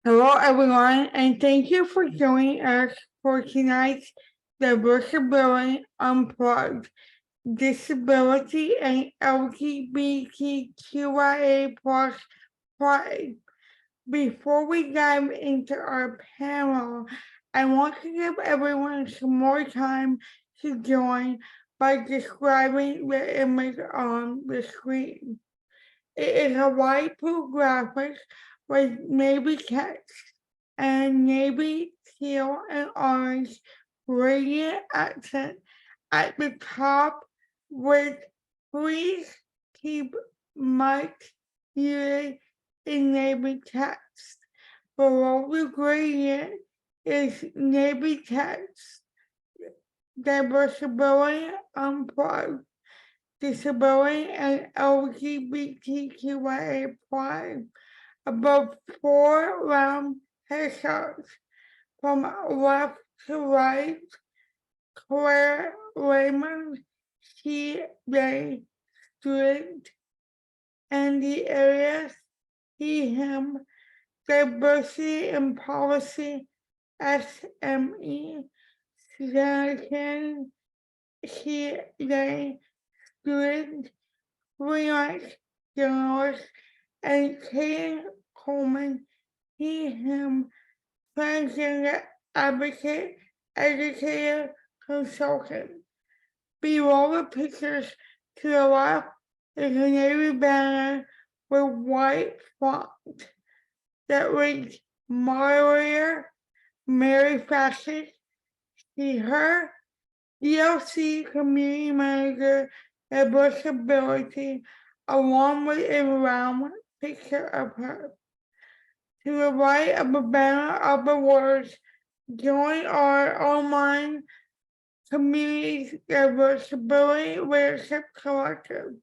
Hello, everyone, and thank you for joining us for tonight's Diversability Unplugged Disability and LGBTQIA plus Pride. Before we dive into our panel, I want to give everyone some more time to join by describing the image on the screen. It is a white blue graphic with navy text and navy, teal, and orange gradient accent at the top with please keep mic muted in navy text. Below the gradient is navy text. Diversability Unplugged. Disability and LGBTQIA plus above 4 round headshots from left to right. Claire Raymond, she, they, student, and the areas he, him, diversity and policy, SME, Susan, she, they, student, freelance journalist, and Kate Coleman, he, him, transgender advocate, educator, consultant. Below the pictures to the left is a navy banner with white font that reads moderator Mary Fascist, she, her, DLC community manager Diversability, along with a round picture of her. To the right of the banner are the words, join our online community Diversability Leadership Collective,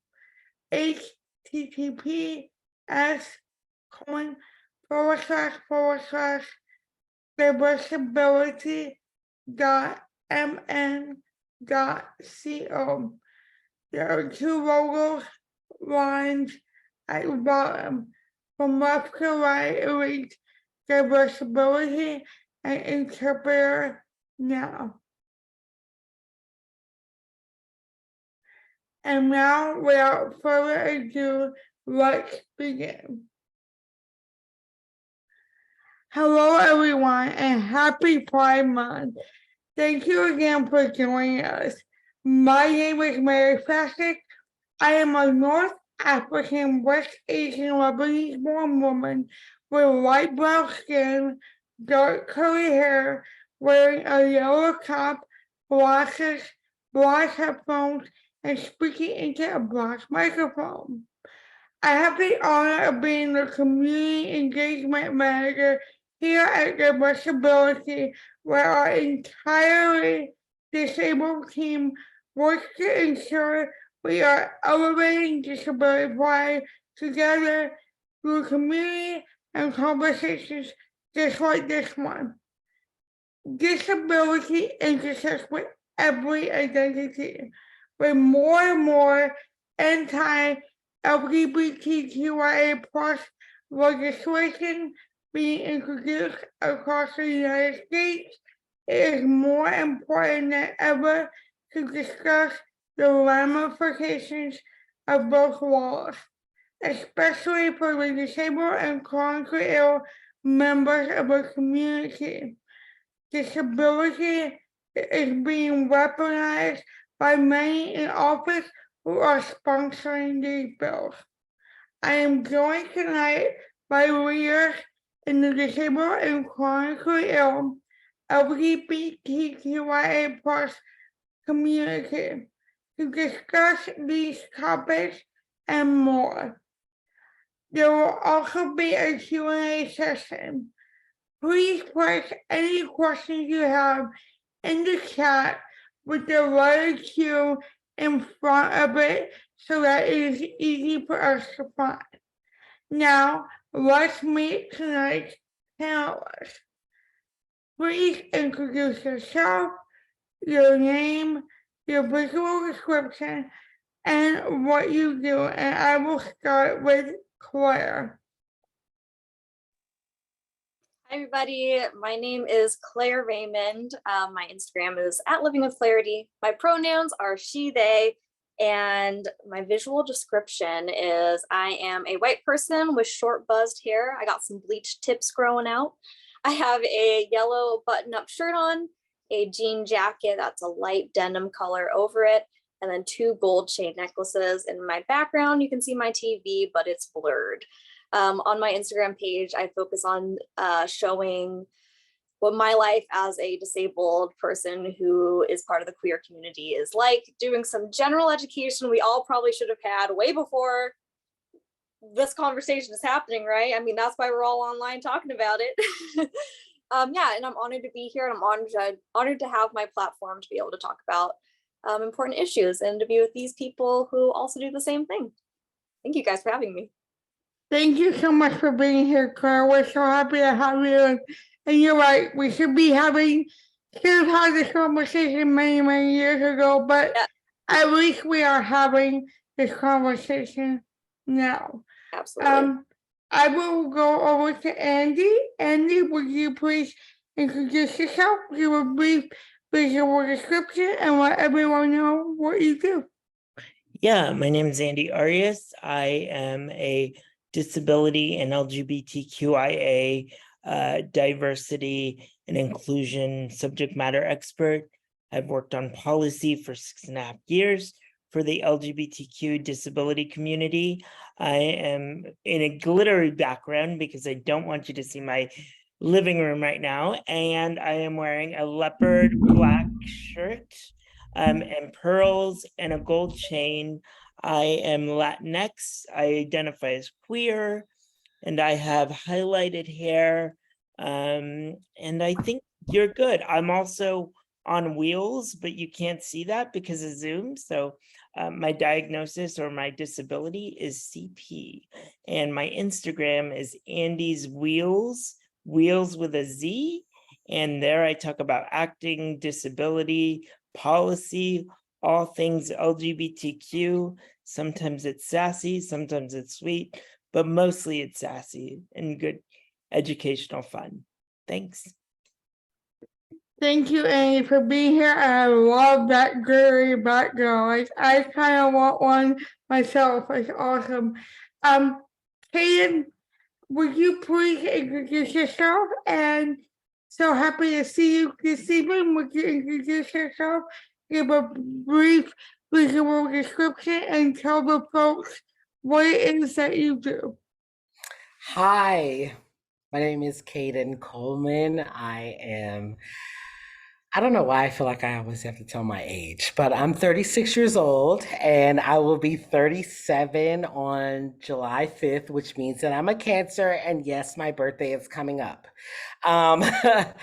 https://diversibility.mn.co. There are two logos lines at the bottom. From left to right, it reads Diversability and Interpreter Now. And now, without further ado, let's begin. Hello, everyone, and happy Pride Month. Thank you again for joining us. My name is Mary Fascist. I am a North African, West Asian, Lebanese-born woman with light brown skin, dark curly hair, wearing a yellow top, glasses, black headphones, and speaking into a black microphone. I have the honor of being the community engagement manager here at Diversability, where our entirely disabled team works to ensure we are elevating disability pride together through community and conversations just like this one. Disability intersects with every identity, with more and more anti-LGBTQIA plus legislation being introduced across the United States. It is more important than ever to discuss the ramifications of both laws, especially for the disabled and chronically ill members of the community. Disability is being weaponized by many in office who are sponsoring these bills. I am joined tonight by leaders in the disabled and chronically ill LGBTQIA plus community to discuss these topics and more. There will also be a Q&A session. Please place any questions you have in the chat with the letter Q in front of it so that it is easy for us to find. Now, let's meet tonight's panelists. Please introduce yourself, your name, your visual description, and what you do, and I will start with Claire. Hi, everybody. My name is Claire Raymond. My Instagram is @livingwithclarity. My pronouns are she, they, and my visual description is I am a white person with short buzzed hair. I got some bleached tips growing out. I have a yellow button-up shirt on, a jean jacket that's a light denim color over it, and then 2 gold chain necklaces. In my background, you can see my TV, but it's blurred. On my Instagram page, I focus on showing what my life as a disabled person who is part of the queer community is like, doing some general education we all probably should have had way before this conversation is happening, right? I mean, that's why we're all online talking about it. Yeah, and I'm honored to be here, and I'm honored to have my platform to be able to talk about important issues and to be with these people who also do the same thing. Thank you guys for having me. Thank you so much for being here, Claire. We're so happy to have you. And you're right, we should be having had this conversation many, many years ago, but Yeah, at least we are having this conversation now. absolutely. I will go over to Andy. Andy, would you please introduce yourself, give a brief visual description, and let everyone know what you do? Yeah, my name is Andy Arias. I am a disability and LGBTQIA diversity and inclusion subject matter expert. I've worked on policy for 6.5 years for the LGBTQ disability community. I am in a glittery background because I don't want you to see my living room right now. And I am wearing a leopard black shirt and pearls and a gold chain. I am Latinx. I identify as queer, and I have highlighted hair. And I think you're good. I'm also on wheels, but you can't see that because of Zoom. So my diagnosis or my disability is CP. And my Instagram is Andy's Wheels, Wheels with a Z. And there I talk about acting, disability, policy, all things LGBTQ. Sometimes it's sassy, sometimes it's sweet, but mostly it's sassy and good educational fun. Thanks. Thank you, Annie, for being here. I love that glittery background. I kind of want one myself. It's awesome. Kaden, would you please introduce yourself? And so happy to see you this evening. Would you introduce yourself, give a brief visual description, and tell the folks what it is that you do? Hi, my name is Kaden Coleman. I don't know why I feel like I always have to tell my age, but I'm 36 years old and I will be 37 on July 5th, which means that I'm a Cancer. And yes, my birthday is coming up. I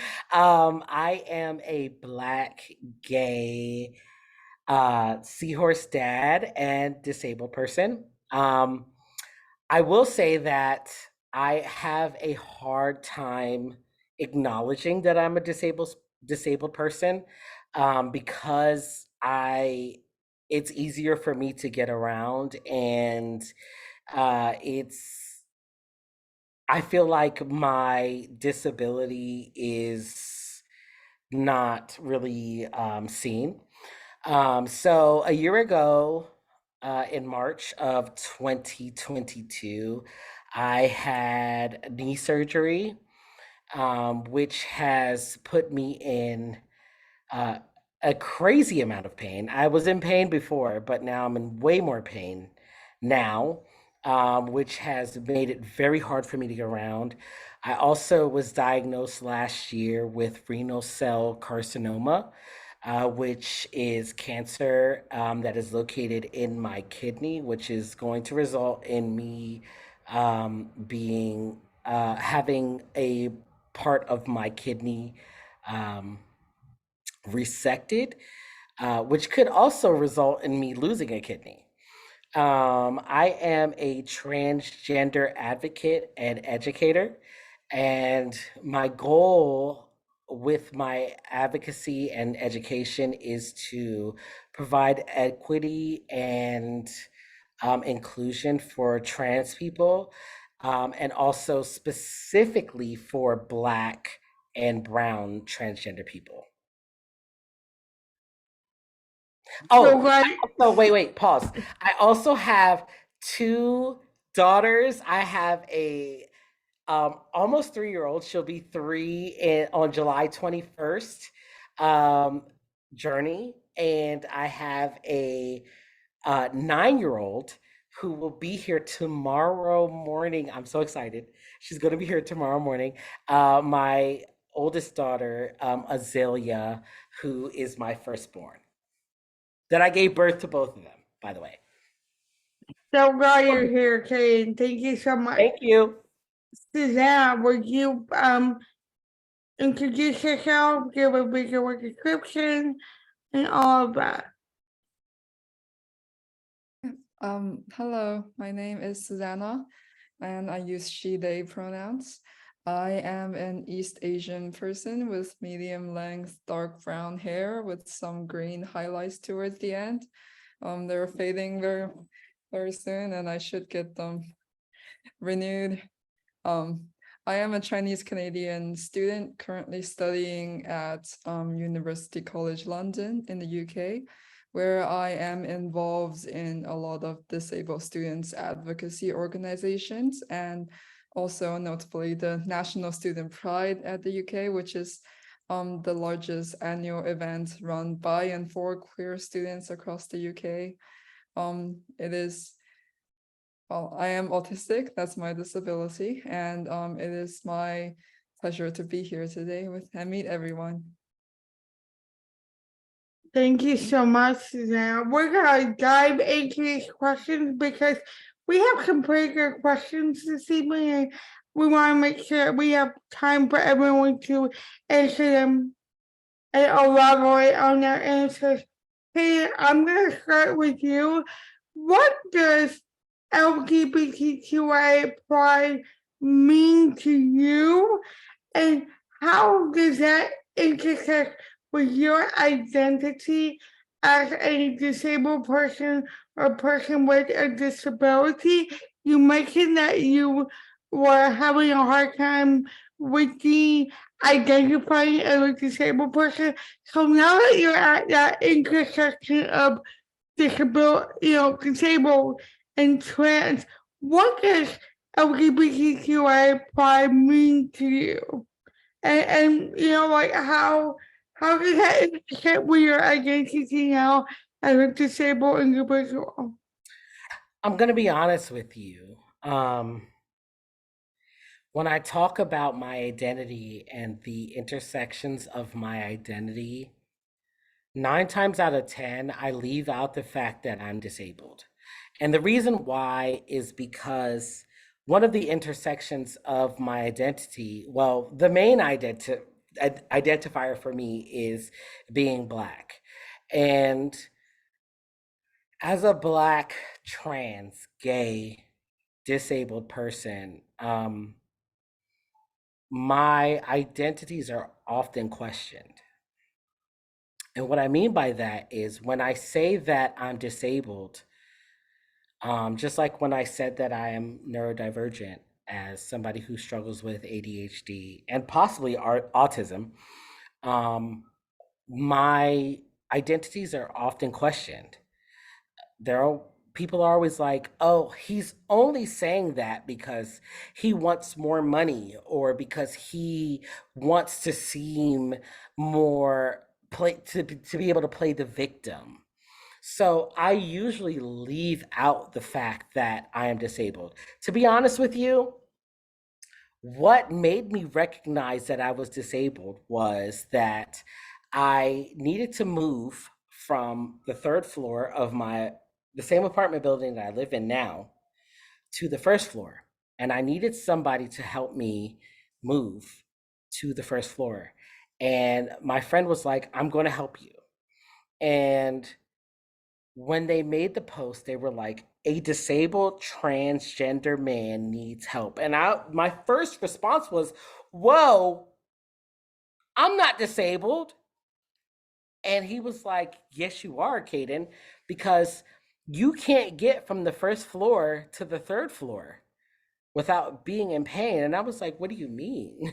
am a Black, gay, seahorse dad and disabled person. I will say that I have a hard time acknowledging that I'm a disabled person because it's easier for me to get around, and it's I feel like my disability is not really seen. So a year ago, in March of 2022, I had knee surgery, which has put me in uh, a crazy amount of pain. I was in pain before, but now I'm in way more pain now, which has made it very hard for me to get around. I also was diagnosed last year with renal cell carcinoma, which is cancer that is located in my kidney, which is going to result in me being having a part of my kidney um, resected, which could also result in me losing a kidney. I am a transgender advocate and educator, and my goal with my advocacy and education is to provide equity and inclusion for trans people, and also specifically for Black and brown transgender people. So Oh, glad. so wait, pause. I also have two daughters. I have a almost 3-year-old. She'll be on July 21st. Journey, and I have a 9-year-old who will be here tomorrow morning. I'm so excited. She's going to be here tomorrow morning. My oldest daughter, Azalea, who is my firstborn. That I gave birth to both of them, by the way. So glad you're here, Kate. Thank you so much. Thank you. Susanna, would you introduce yourself, give a bigger description, and all of that? Hello, my name is Susanna, and I use she, they pronouns. I am an East Asian person with medium length dark brown hair with some green highlights towards the end. They're fading very, very soon, and I should get them renewed. I am a Chinese Canadian student currently studying at University College London in the UK, where I am involved in a lot of disabled students advocacy organizations, and also notably the National Student Pride at the UK, which is the largest annual event run by and for queer students across the UK. Well, I am autistic, that's my disability, and it is my pleasure to be here today and meet everyone. Thank you so much, Susanna. We're gonna dive into these questions because we have some pretty good questions this evening, and we want to make sure we have time for everyone to answer them and elaborate on their answers. Hey, I'm gonna start with you. What does LGBTQIA pride mean to you, and how does that intersect with your identity as a disabled person or person with a disability? You mentioned that you were having a hard time with the identifying as a disabled person. So now that you're at that intersection of disabled and trans, what does LGBTQI pride mean to you? And like how does that intersect with your identity now as a disabled individual? I'm going to be honest with you. When I talk about my identity and the intersections of my identity, 9 times out of 10, I leave out the fact that I'm disabled. And the reason why is because one of the intersections of my identity, well, the main identifier for me is being Black. And as a Black, trans, gay, disabled person, my identities are often questioned. And what I mean by that is when I say that I'm disabled, just like when I said that I am neurodivergent as somebody who struggles with ADHD and possibly autism, my identities are often questioned. People are always like, oh, he's only saying that because he wants more money or because he wants to seem more to be able to play the victim. So I usually leave out the fact that I am disabled. To be honest with you, what made me recognize that I was disabled was that I needed to move from the 3rd floor of the same apartment building that I live in now to the 1st floor. And I needed somebody to help me move to the 1st floor. And my friend was like, I'm going to help you. And when they made the post, they were like, a disabled transgender man needs help. And my first response was, whoa, I'm not disabled. And he was like, yes, you are, Caden, because you can't get from the 1st floor to the 3rd floor. without being in pain. And I was like, what do you mean?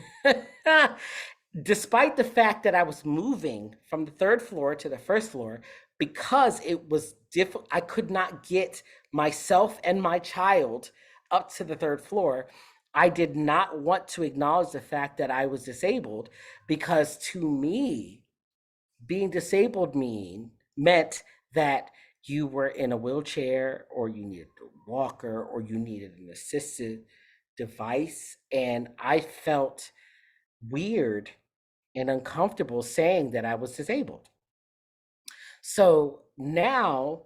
Despite the fact that I was moving from the third floor to the first floor, because it was difficult, I could not get myself and my child up to the third floor. I did not want to acknowledge the fact that I was disabled, because to me, being disabled meant that you were in a wheelchair, or you needed a walker, or you needed an assistive device. And I felt weird and uncomfortable saying that I was disabled. So now,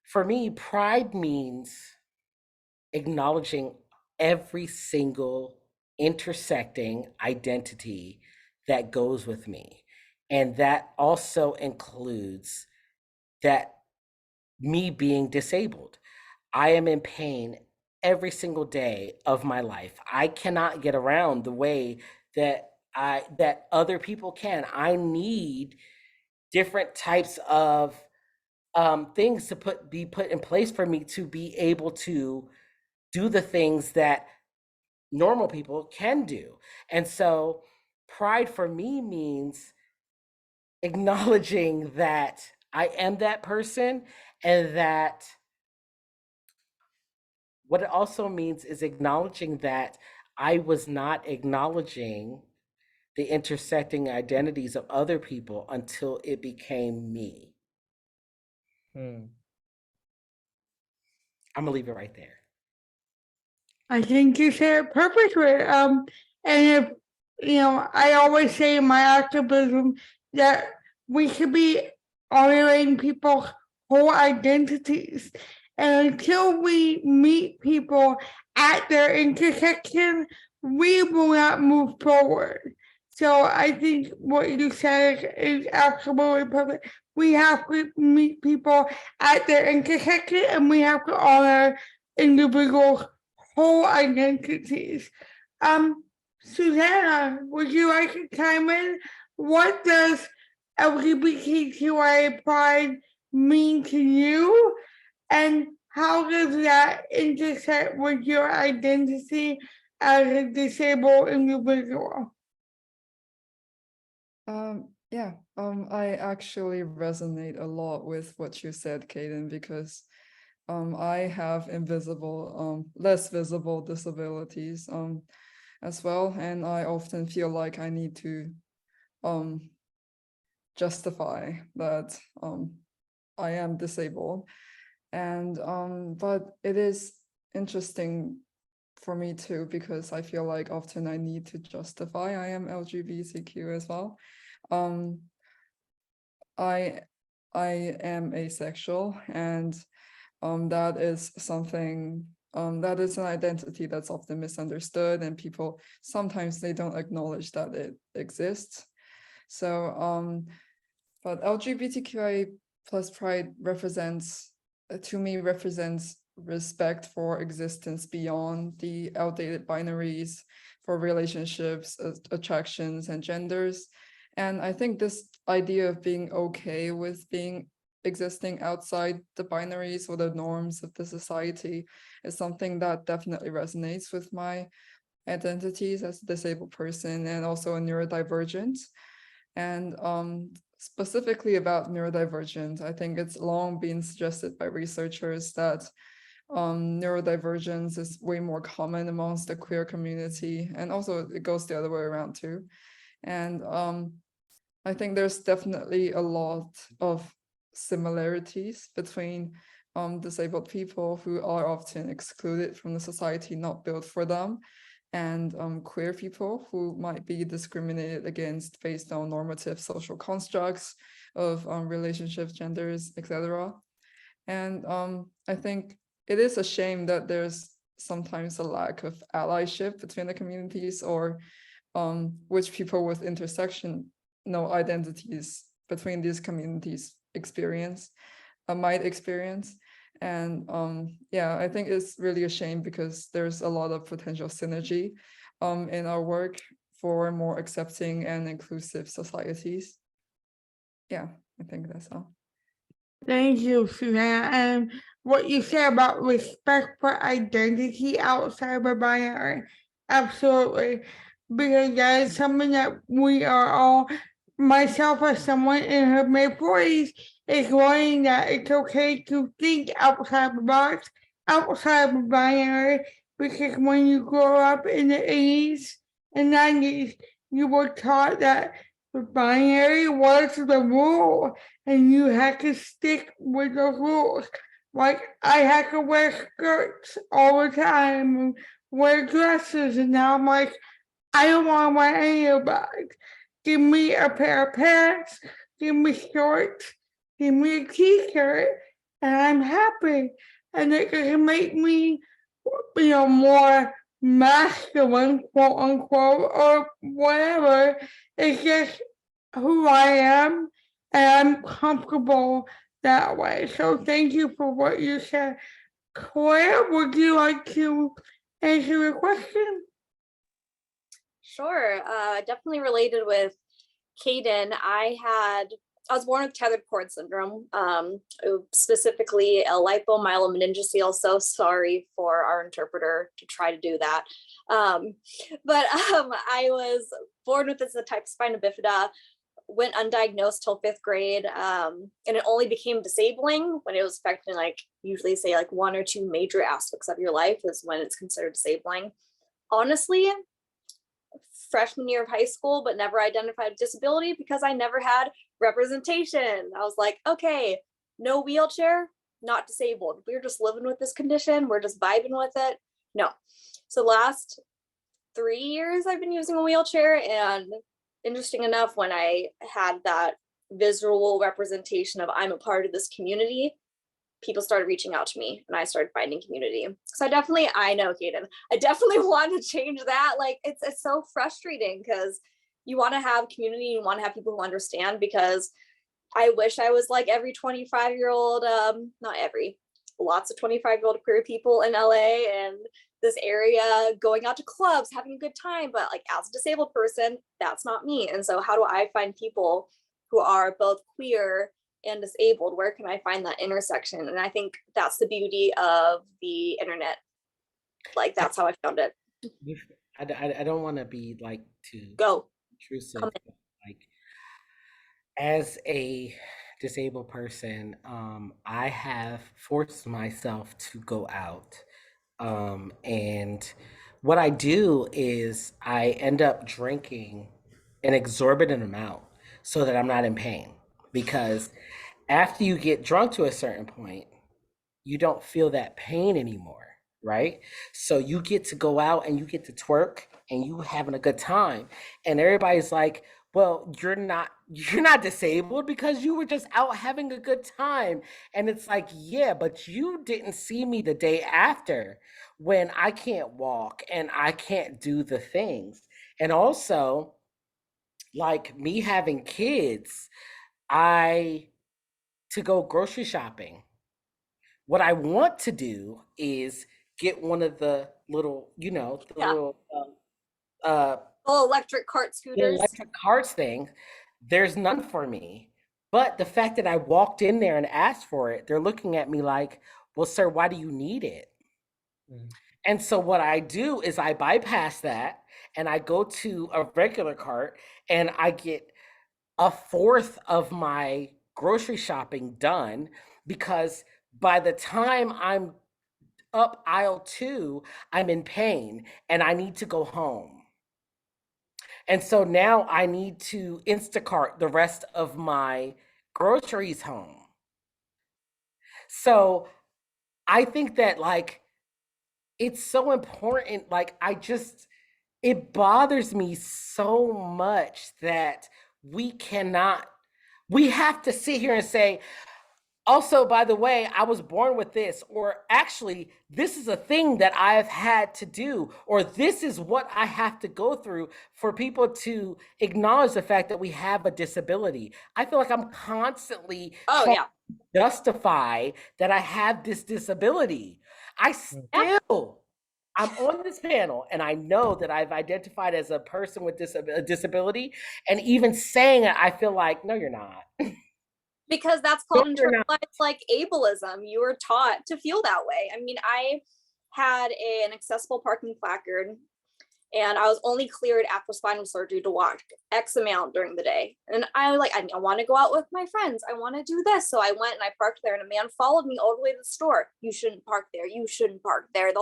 for me, pride means acknowledging every single intersecting identity that goes with me. And that also includes that me being disabled. I am in pain every single day of my life. I cannot get around the way that other people can. I need different types of things to be put in place for me to be able to do the things that normal people can do. And so pride for me means acknowledging that I am that person, and that what it also means is acknowledging that I was not acknowledging the intersecting identities of other people until it became me. Hmm. I'm gonna leave it right there. I think you said it perfectly. And if I always say in my activism that we should be honoring people's whole identities. And until we meet people at their intersection, we will not move forward. So I think what you said is absolutely perfect. We have to meet people at their intersection, and we have to honor individuals' whole identities. Susanna, would you like to chime in? What does LGBTQIA pride mean to you? And how does that intersect with your identity as a disabled individual? I actually resonate a lot with what you said, Kaden, because I have invisible, less visible disabilities as well, and I often feel like I need to justify that I am disabled. And but it is interesting for me too, because I feel like often I need to justify I am LGBTQ as well. I am asexual, and that is something that is an identity that's often misunderstood, and people sometimes they don't acknowledge that it exists. So but LGBTQIA plus pride represents, to me, represents respect for existence beyond the outdated binaries for relationships, attractions, and genders. And I think this idea of being okay with being existing outside the binaries or the norms of the society is something that definitely resonates with my identities as a disabled person and also a neurodivergent. And specifically about neurodivergent, I think it's long been suggested by researchers that neurodivergence is way more common amongst the queer community, and also it goes the other way around too. And I think there's definitely a lot of similarities between disabled people who are often excluded from the society not built for them, and queer people who might be discriminated against based on normative social constructs of relationships, genders, etc. And I think it is a shame that there's sometimes a lack of allyship between the communities, or which people with intersectional identities between these communities might experience. And yeah, I think it's really a shame, because there's a lot of potential synergy in our work for more accepting and inclusive societies. Yeah, I think that's all. Thank you, Susanna. And what you said about respect for identity outside of binary. Absolutely. Because that is something that we are all, myself as someone in her mid-40s, is learning that it's okay to think outside the box, outside of binary, because when you grow up in the 80s and 90s, you were taught that the binary was the rule and you had to stick with those rules. Like I had to wear skirts all the time and wear dresses, and now I'm like, I don't want to wear any of that. Give me a pair of pants, give me shorts, give me a t-shirt, and I'm happy. And it can make me, more masculine, quote unquote, or whatever. It's just who I am, and I'm comfortable that way. So thank you for what you said. Claire, would you like to answer the question? Sure. Definitely related with Caden. I was born with tethered cord syndrome, specifically a lipomyelonmeningeal. So sorry for our interpreter to try to do that. But I was born with this type of spina bifida, went undiagnosed till 5th grade, and it only became disabling when it was affecting, like, usually say like 1 or 2 major aspects of your life is when it's considered disabling. Honestly, freshman year of high school, but never identified disability because I never had representation. I was like, okay, no wheelchair, not disabled. We're just living with this condition. We're just vibing with it. No. So last 3 years I've been using a wheelchair, and interesting enough, when I had that visual representation of I'm a part of this community, people started reaching out to me and I started finding community. So I know, Kaden, I definitely want to change that. Like, it's so frustrating because you want to have community, you want to have people who understand, because I wish I was like every 25-year-old, not every, lots of 25-year-old queer people in LA and this area, going out to clubs, having a good time. But like, as a disabled person, that's not me. And so how do I find people who are both queer and disabled? Where can I find that intersection? And I think that's the beauty of the internet. Like, that's how I found it. I don't want to be like too Go. intrusive. Like, as a disabled person, I have forced myself to go out. And what I do is I end up drinking an exorbitant amount so that I'm not in pain. Because after you get drunk to a certain point, you don't feel that pain anymore, right? So you get to go out and you get to twerk and you having a good time. And everybody's like, well, you're not disabled because you were just out having a good time. And it's like, yeah, but you didn't see me the day after when I can't walk and I can't do the things. And also, like me having kids, to go grocery shopping, what I want to do is get one of the little, Electric cart the scooters. electric carts thing. There's none for me. But the fact that I walked in there and asked for it, they're looking at me like, well, sir, why do you need it? And so what I do is I bypass that and I go to a regular cart and I get a fourth of my grocery shopping done, because by the time I'm up aisle 2, I'm in pain and I need to go home. And so now I need to Instacart the rest of my groceries home. So I think that, like, it's so important. Like, it bothers me so much that we have to sit here and say, also, by the way, I was born with this, or actually, this is a thing that I have had to do, or this is what I have to go through for people to acknowledge the fact that we have a disability. I feel like I'm constantly trying to justify that I have this disability. I'm on this panel and I know that I've identified as a person with a disability, and even saying it, I feel like, no, you're not. Because that's called No, you're not. internalized like ableism. You were taught to feel that way. I mean, I had an accessible parking placard, and I was only cleared after spinal surgery to walk X amount during the day. And I was like, I want to go out with my friends. I want to do this. So I went and I parked there, and a man followed me all the way to the store. You shouldn't park there. You shouldn't park there.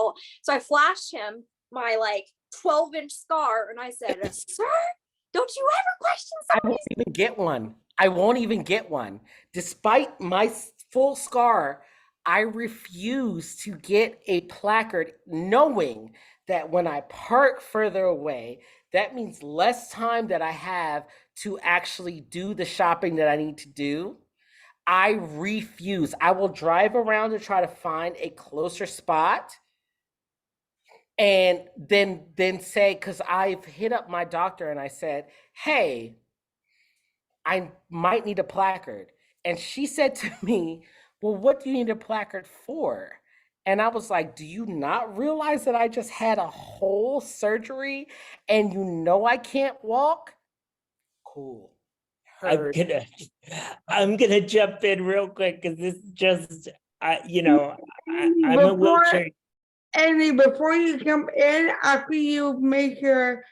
So I flashed him my like 12-inch scar, and I said, sir, don't you ever question I somebody. won't even get one. I won't even get one. Despite my full scar, I refuse to get a placard knowing that when I park further away, that means less time that I have to actually do the shopping that I need to do. I refuse. I will drive around to try to find a closer spot and then say, because I've hit up my doctor and I said, hey, I might need a placard. And she said to me, well, what do you need a placard for? And I was like, do you not realize that I just had a whole surgery and you know I can't walk? Cool. Heard. I'm gonna jump in real quick because this just I'm a Before- wheelchair. Andy, before you jump in, after you make your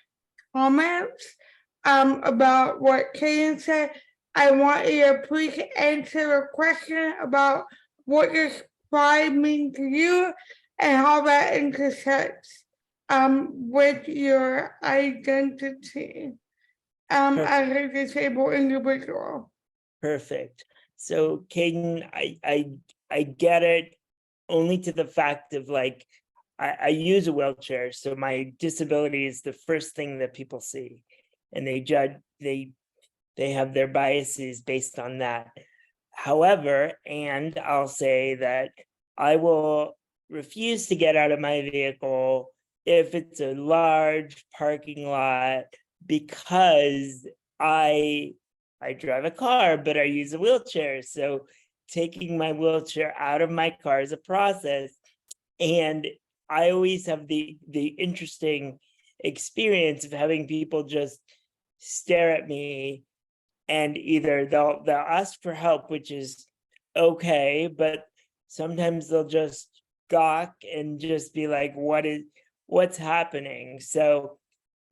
comments about what Kaden said, I want you to please answer the question about what does pride mean to you and how that intersects with your identity as a disabled individual. Perfect. So Caden, I get it only to the fact of like I use a wheelchair, so my disability is the first thing that people see, and they judge they have their biases based on that. However, and I'll say that I will refuse to get out of my vehicle if it's a large parking lot because I drive a car, but I use a wheelchair. So taking my wheelchair out of my car is a process. And I always have the interesting experience of having people just stare at me, and either they'll ask for help, which is okay, but sometimes they'll just gawk and just be like, what's happening? So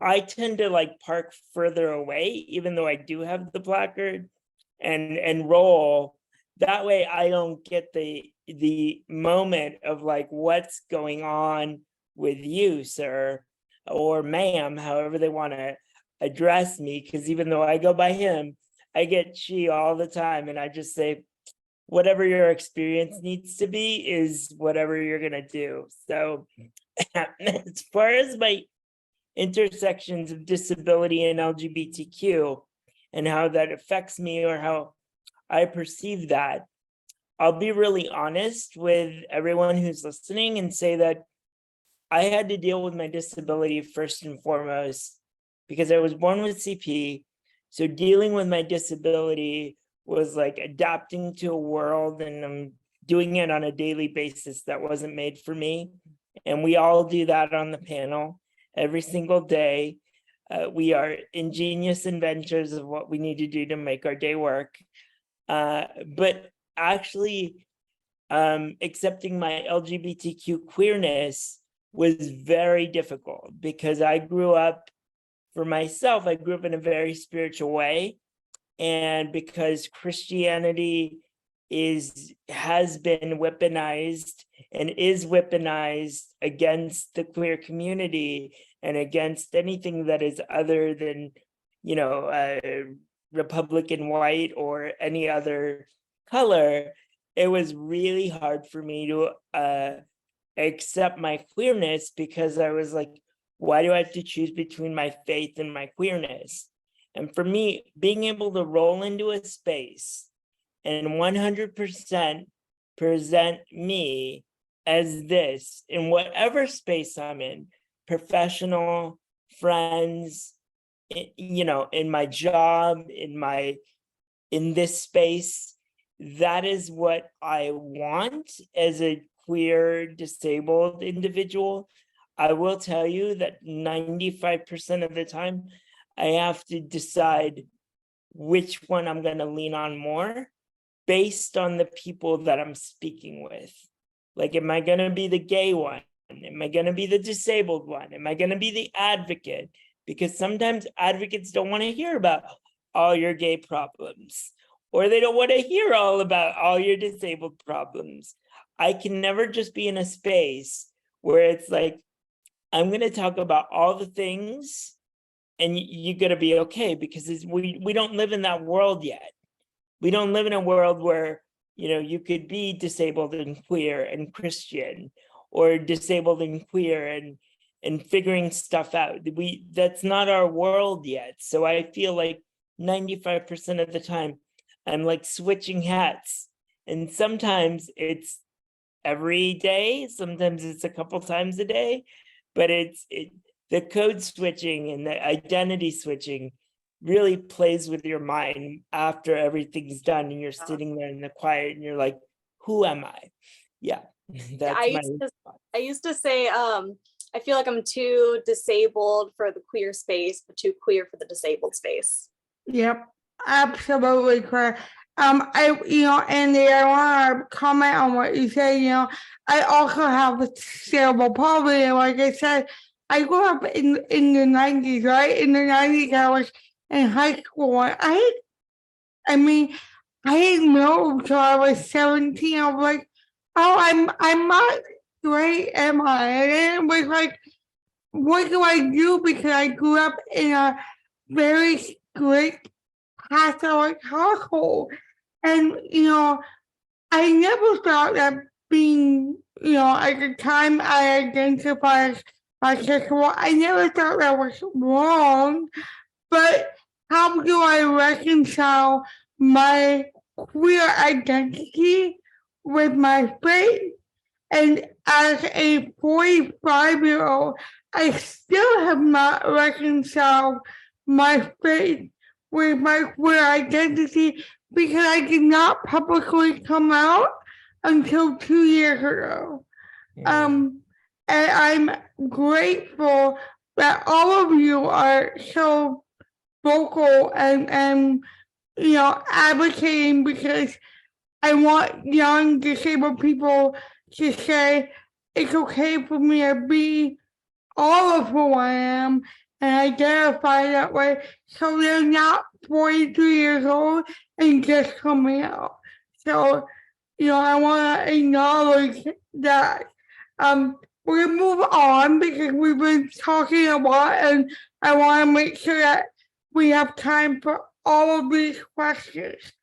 I tend to like park further away, even though I do have the placard, and roll. That way I don't get the moment of like, what's going on with you, sir, or ma'am, however they want to address me. Because even though I go by him, I get she all the time. And I just say, whatever your experience needs to be is whatever you're going to do. So as far as my intersections of disability and LGBTQ and how that affects me or how I perceive that, I'll be really honest with everyone who's listening and say that I had to deal with my disability first and foremost because I was born with CP. So dealing with my disability was like adapting to a world, and I'm doing it on a daily basis that wasn't made for me. And we all do that on the panel every single day. We are ingenious inventors of what we need to do to make our day work. But actually, accepting my LGBTQ queerness was very difficult because I grew up, for myself, I grew up in a very spiritual way. And because Christianity has been weaponized and is weaponized against the queer community and against anything that is other than, Republican white or any other color, it was really hard for me to accept my queerness because I was like, why do I have to choose between my faith and my queerness? And for me, being able to roll into a space and 100% present me as this in whatever space I'm in, professional, friends, in my job, in this space, that is what I want as a queer disabled individual. I will tell you that 95% of the time, I have to decide which one I'm going to lean on more. based on the people that I'm speaking with. Like, am I going to be the gay one? Am I going to be the disabled one? Am I going to be the advocate? Because sometimes advocates don't want to hear about all your gay problems, or they don't want to hear all about all your disabled problems. I can never just be in a space where it's like, I'm going to talk about all the things and you're going to be okay, because we don't live in that world yet. We don't live in a world where, you know, you could be disabled and queer and Christian, or disabled and queer and figuring stuff out. That's not our world yet. So I feel like 95% of the time I'm like switching hats, and sometimes it's every day, sometimes it's a couple times a day, but the code switching and the identity switching really plays with your mind after everything's done and you're sitting there in the quiet and you're like, who am I? Yeah, that's I used to say, I feel like I'm too disabled for the queer space, but too queer for the disabled space. Yep, absolutely correct. Andy, I want to comment on what you said. I also have a cerebral palsy, and like I said, I grew up in the 90s, right? In the 90s, I was in high school. And I mean, I didn't know until I was 17. I was like, oh, I'm not great, am I? And it was like, what do I do? Because I grew up in a very strict Catholic household. And, I never thought that being, at the time I identified as bisexual, I never thought that was wrong. But how do I reconcile my queer identity with my faith? And as a 45-year-old, I still have not reconciled my faith with my queer identity because I did not publicly come out until 2 years ago. And I'm grateful that all of you are so vocal and advocating, because I want young disabled people to say it's okay for me to be all of who I am and identify that way, so they're not 42 years old and just coming out. So, I want to acknowledge that. We're gonna move on because we've been talking a lot, and I want to make sure that we have time for all of these questions.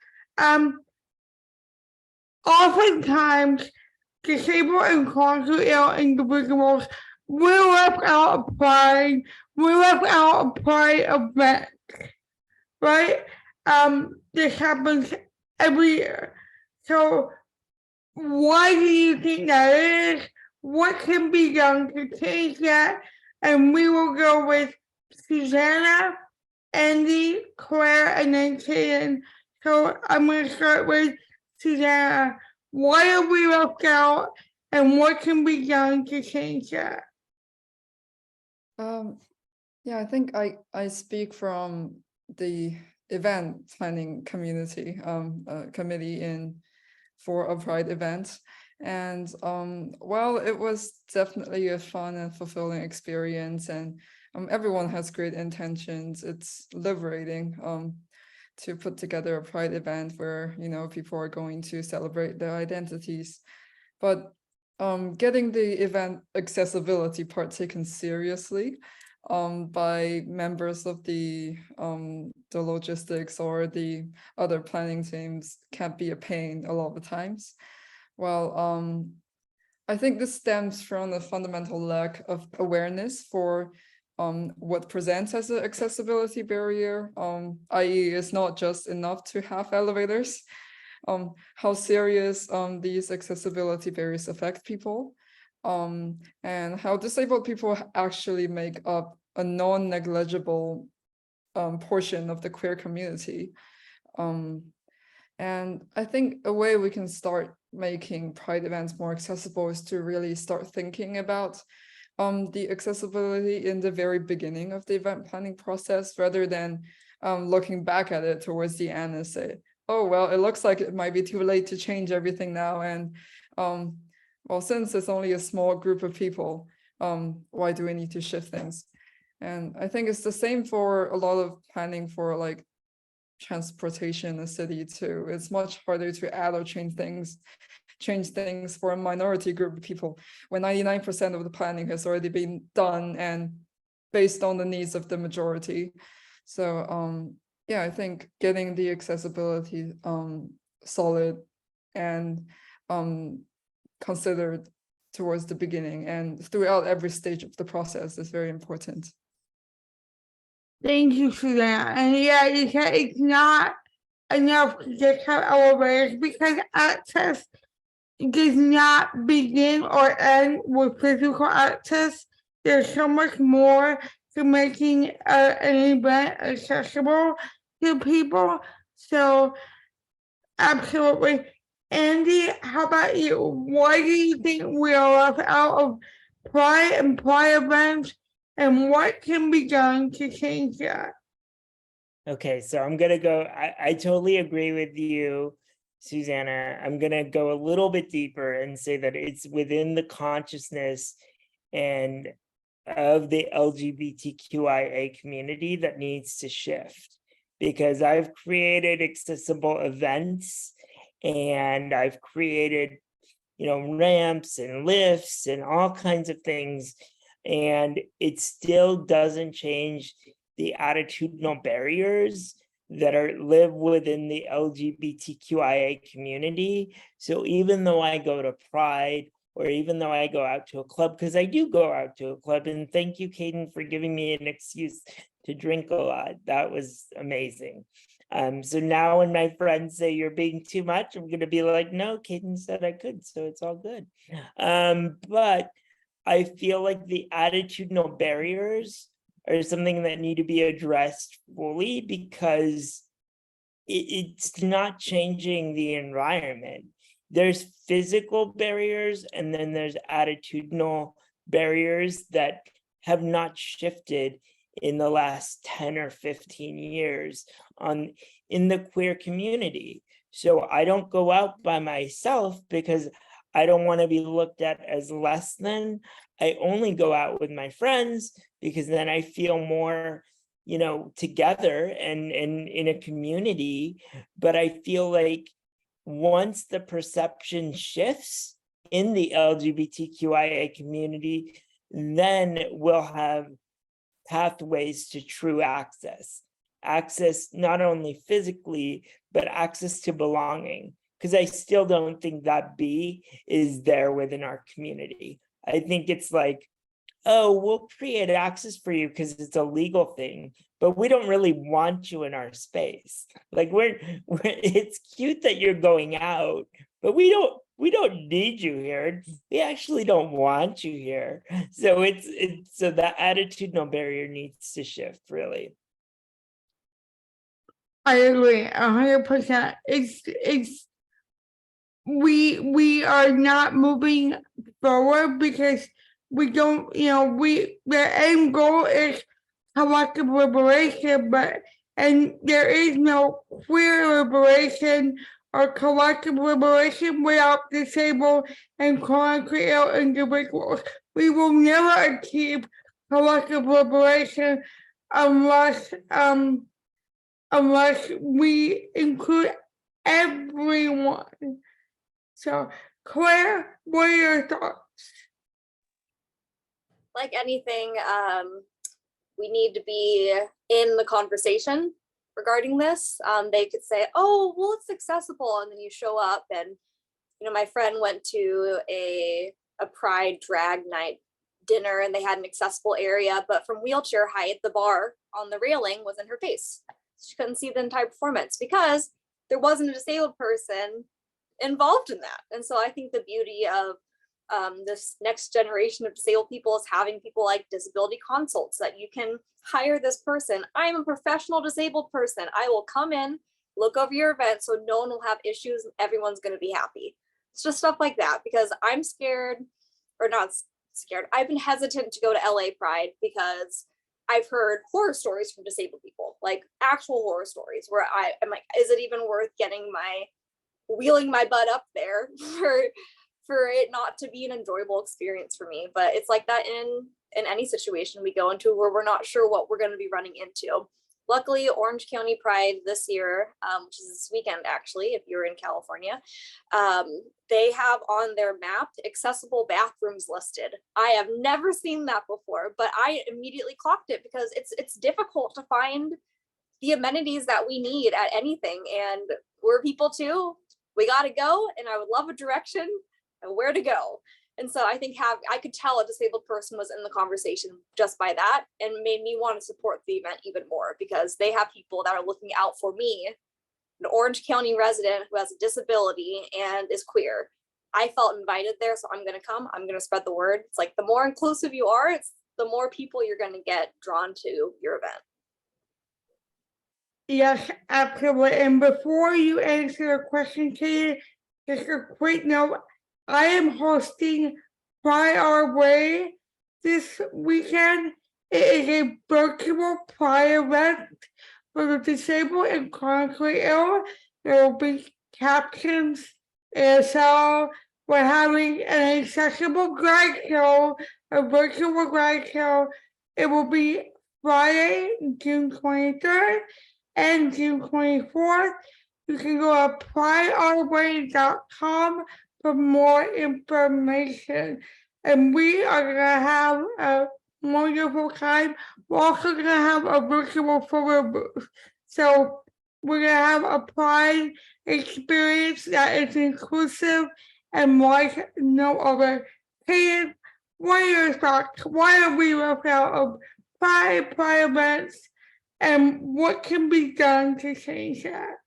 Oftentimes, disabled and chronically ill individuals will left out of Pride. We're left out of Pride events, right? This happens every year. So why do you think that is? What can be done to change that? And we will go with Susanna, Andy, Claire, and then Kaden. So I'm going to start with Susanna. Why are we left out, and what can be done to change that? Yeah, I think I speak from the event planning community committee for a Pride event. And while it was definitely a fun and fulfilling experience, and everyone has great intentions, it's liberating to put together a Pride event where, people are going to celebrate their identities. But getting the event accessibility part taken seriously by members of the logistics or the other planning teams can be a pain a lot of the times. Well, I think this stems from the fundamental lack of awareness for what presents as an accessibility barrier, i.e. it's not just enough to have elevators, how serious these accessibility barriers affect people, and how disabled people actually make up a non-negligible portion of the queer community. And I think a way we can start making Pride events more accessible is to really start thinking about the accessibility in the very beginning of the event planning process, rather than looking back at it towards the end and say, oh, well, it looks like it might be too late to change everything now. And well, since it's only a small group of people, why do we need to shift things? And I think it's the same for a lot of planning for like transportation in the city too. It's much harder to add or change things for a minority group of people when 99% of the planning has already been done and based on the needs of the majority. So yeah, I think getting the accessibility solid and considered towards the beginning and throughout every stage of the process is very important. Thank you for that. And yeah, you said it's not enough to just have elevators because access does not begin or end with physical access. There's so much more to making an event accessible to people. So, absolutely. Andy, how about you? Why do you think we are left out of Pride and Pride events, and what can be done to change that? Okay, so I'm gonna go, I totally agree with you, Susanna. I'm gonna go a little bit deeper and say that it's within the consciousness and of the LGBTQIA community that needs to shift. Because I've created accessible events and I've created, ramps and lifts and all kinds of things. And it still doesn't change the attitudinal barriers that live within the LGBTQIA community. So even though I go to Pride, or even though I go out to a club, because I do go out to a club, and thank you, Caden, for giving me an excuse to drink a lot. That was amazing. So now when my friends say you're being too much, I'm gonna be like, no, Caden said I could, so it's all good. But I feel like the attitudinal barriers are something that need to be addressed fully because it's not changing the environment. There's physical barriers and then there's attitudinal barriers that have not shifted in the last 10 or 15 years in the queer community. So I don't go out by myself because I don't want to be looked at as less than. I only go out with my friends because then I feel more, together and in a community. But I feel like once the perception shifts in the LGBTQIA community, then we'll have pathways to true access not only physically, but access to belonging. Because I still don't think that B is there within our community. I think it's like, oh, we'll create access for you because it's a legal thing, but we don't really want you in our space. Like it's cute that you're going out, but we don't need you here. We actually don't want you here. So so that attitudinal barrier needs to shift, really. I agree 100%. We are not moving forward because we don't, the end goal is collective liberation, and there is no queer liberation or collective liberation without disabled and chronically ill individuals. We will never achieve collective liberation unless we include everyone. So, Claire, what are your thoughts? Like anything, we need to be in the conversation regarding this. They could say, oh, well, it's accessible. And then you show up and, my friend went to a Pride drag night dinner and they had an accessible area, but from wheelchair height, the bar on the railing was in her face. She couldn't see the entire performance because there wasn't a disabled person involved in that. And so I think the beauty of this next generation of disabled people is having people like disability consults that you can hire this person. I'm a professional disabled person. I will come in, look over your event so no one will have issues and everyone's going to be happy. It's just stuff like that because I'm scared, or not scared. I've been hesitant to go to LA Pride because I've heard horror stories from disabled people, like actual horror stories where I'm like, is it even worth wheeling my butt up there for it not to be an enjoyable experience for me? But it's like that in any situation we go into where we're not sure what we're going to be running into. Luckily, Orange County Pride this year, which is this weekend actually, if you're in California, they have on their map accessible bathrooms listed. I have never seen that before, but I immediately clocked it because it's difficult to find the amenities that we need at anything, and we're people too. We got to go, and I would love a direction and where to go. And so I think I could tell a disabled person was in the conversation just by that, and made me want to support the event even more because they have people that are looking out for me, an Orange County resident who has a disability and is queer. I felt invited there, so I'm going to come. I'm going to spread the word. It's like the more inclusive you are, it's the more people you're going to get drawn to your event. Yes, absolutely. And before you answer the question, Katie, just a quick note. I am hosting Pride Our Way this weekend. It is a virtual Pride event for the disabled and chronically ill. There will be captions, ASL. We're having an accessible drag show, a virtual drag show. It will be Friday, June 23rd and June 24th. You can go to prideourway.com for more information. And we are going to have a wonderful time. We're also going to have a virtual photo booth. So we're going to have a Pride experience that is inclusive and like no other. Hey, what are your thoughts? Why are we without a Pride events? And what can be done to change that?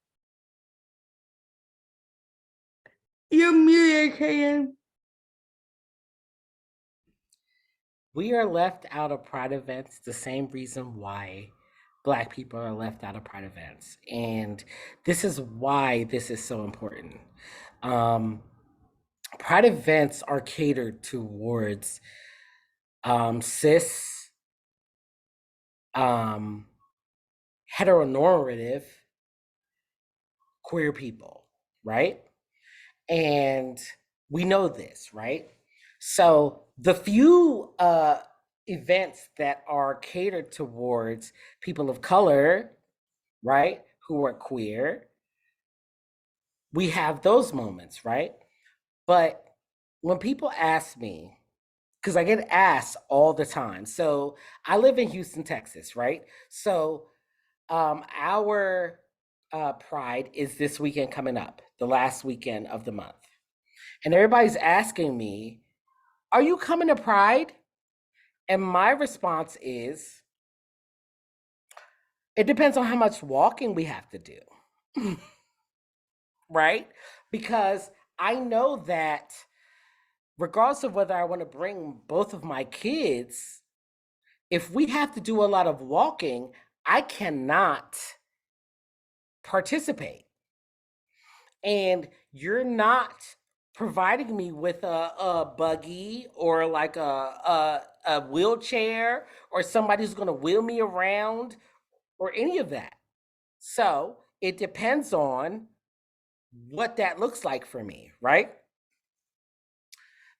You're muted, Kaden. We are left out of Pride events the same reason why Black people are left out of Pride events. And this is why this is so important. Pride events are catered towards cis, heteronormative queer people, right? And we know this, right? So the few events that are catered towards people of color, right, who are queer, we have those moments, right? But when people ask me, because I get asked all the time. So I live in Houston, Texas, right? So our Pride is this weekend coming up, the last weekend of the month. And everybody's asking me, are you coming to Pride? And my response is, it depends on how much walking we have to do, right? Because I know that regardless of whether I want to bring both of my kids, if we have to do a lot of walking, I cannot participate. And you're not providing me with a buggy or like a wheelchair or somebody who's going to wheel me around or any of that. So it depends on what that looks like for me, right?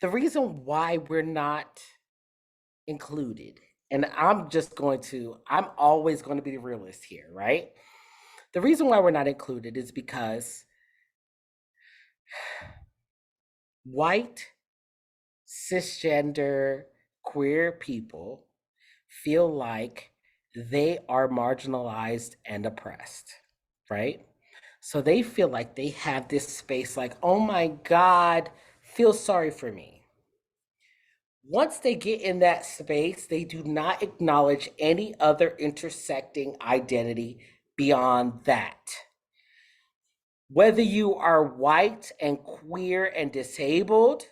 The reason why we're not included, and I'm always going to be the realist here, right? The reason why we're not included is because white, cisgender, queer people feel like they are marginalized and oppressed, right? So they feel like they have this space like, oh my God, feel sorry for me. Once they get in that space, they do not acknowledge any other intersecting identity beyond that. Whether you are white and queer and disabled,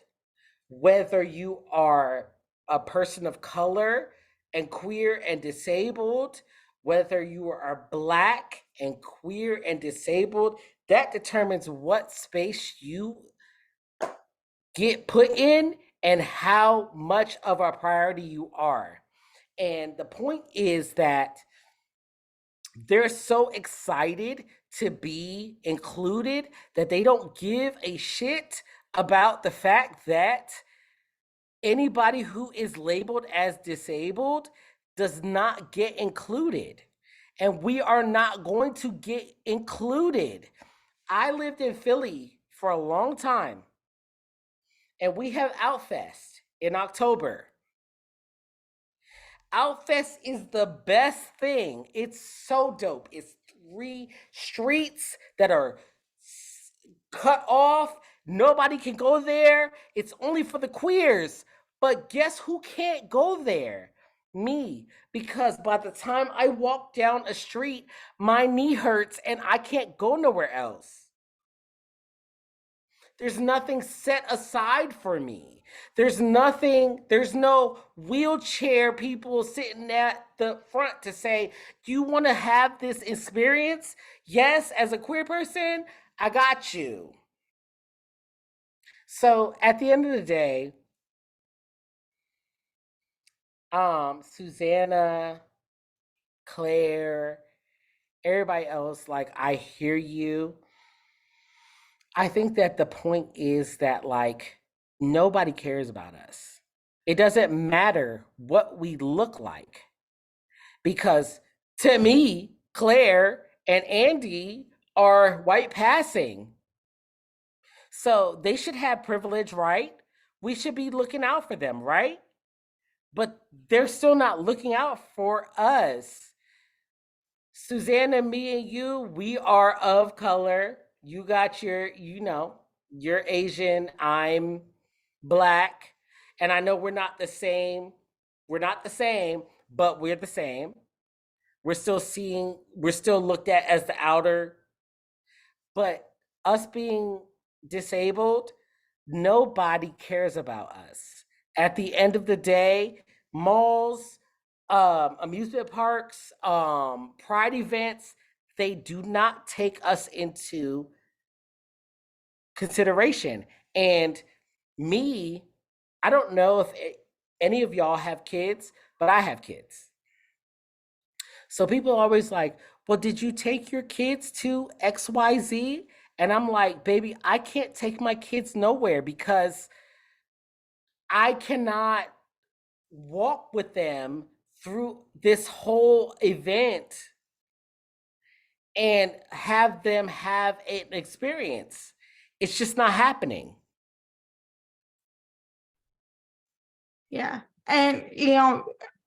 whether you are a person of color and queer and disabled, whether you are Black and queer and disabled, that determines what space you get put in and how much of a priority you are. And the point is that they're so excited to be included that they don't give a shit about the fact that anybody who is labeled as disabled does not get included. And we are not going to get included. I lived in Philly for a long time, and we have Outfest in October. Outfest is the best thing. It's so dope. It's 3 streets that are cut off. Nobody can go there. It's only for the queers. But guess who can't go there? Me. Because by the time I walk down a street, my knee hurts and I can't go nowhere else. There's nothing set aside for me. There's no wheelchair people sitting at the front to say, do you want to have this experience? Yes, as a queer person, I got you. So at the end of the day, Susanna, Claire, everybody else, like, I hear you. I think that the point is that, like, nobody cares about us. It doesn't matter what we look like. Because to me, Claire and Andy are white passing. So they should have privilege, right? We should be looking out for them, right? But they're still not looking out for us. Susanna, me and you, we are of color. You got your, you're Asian, I'm Black. And I know we're not the same. We're not the same, but we're the same. We're still looked at as the outer. But us being disabled, nobody cares about us. At the end of the day, malls, amusement parks, pride events, they do not take us into consideration. And me, I don't know if any of y'all have kids, but I have kids. So people are always like, well, did you take your kids to XYZ? And I'm like, baby, I can't take my kids nowhere because I cannot walk with them through this whole event and have them have an experience. It's just not happening. Yeah. And,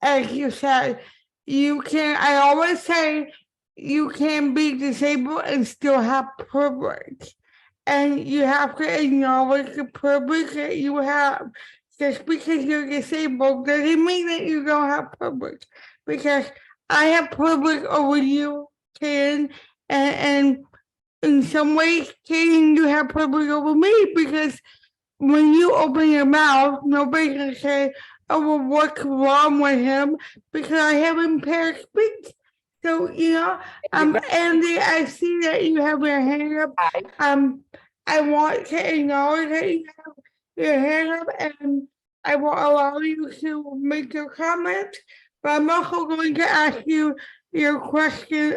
as you said, I always say you can be disabled and still have privilege. And you have to acknowledge the privilege that you have. Just because you're disabled doesn't mean that you don't have privilege. Because I have privilege over you, Karen, and in some ways, Karen, you have privilege over me because when you open your mouth, nobody can say, oh, well, what's wrong with him? Because I have impaired speech. So, Andy, I see that you have your hand up. I want to acknowledge that you have your hand up, and I will allow you to make your comment. But I'm also going to ask you your question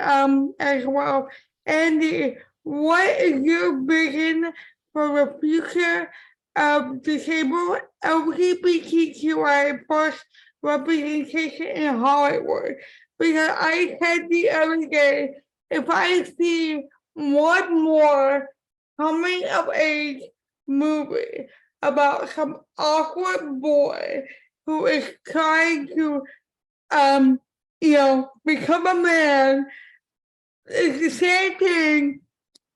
as well. Andy, what is your vision for the future of disabled LGBTQIA plus representation in Hollywood? Because I said the other day, if I see one more coming of age movie about some awkward boy who is trying to become a man, it's the same thing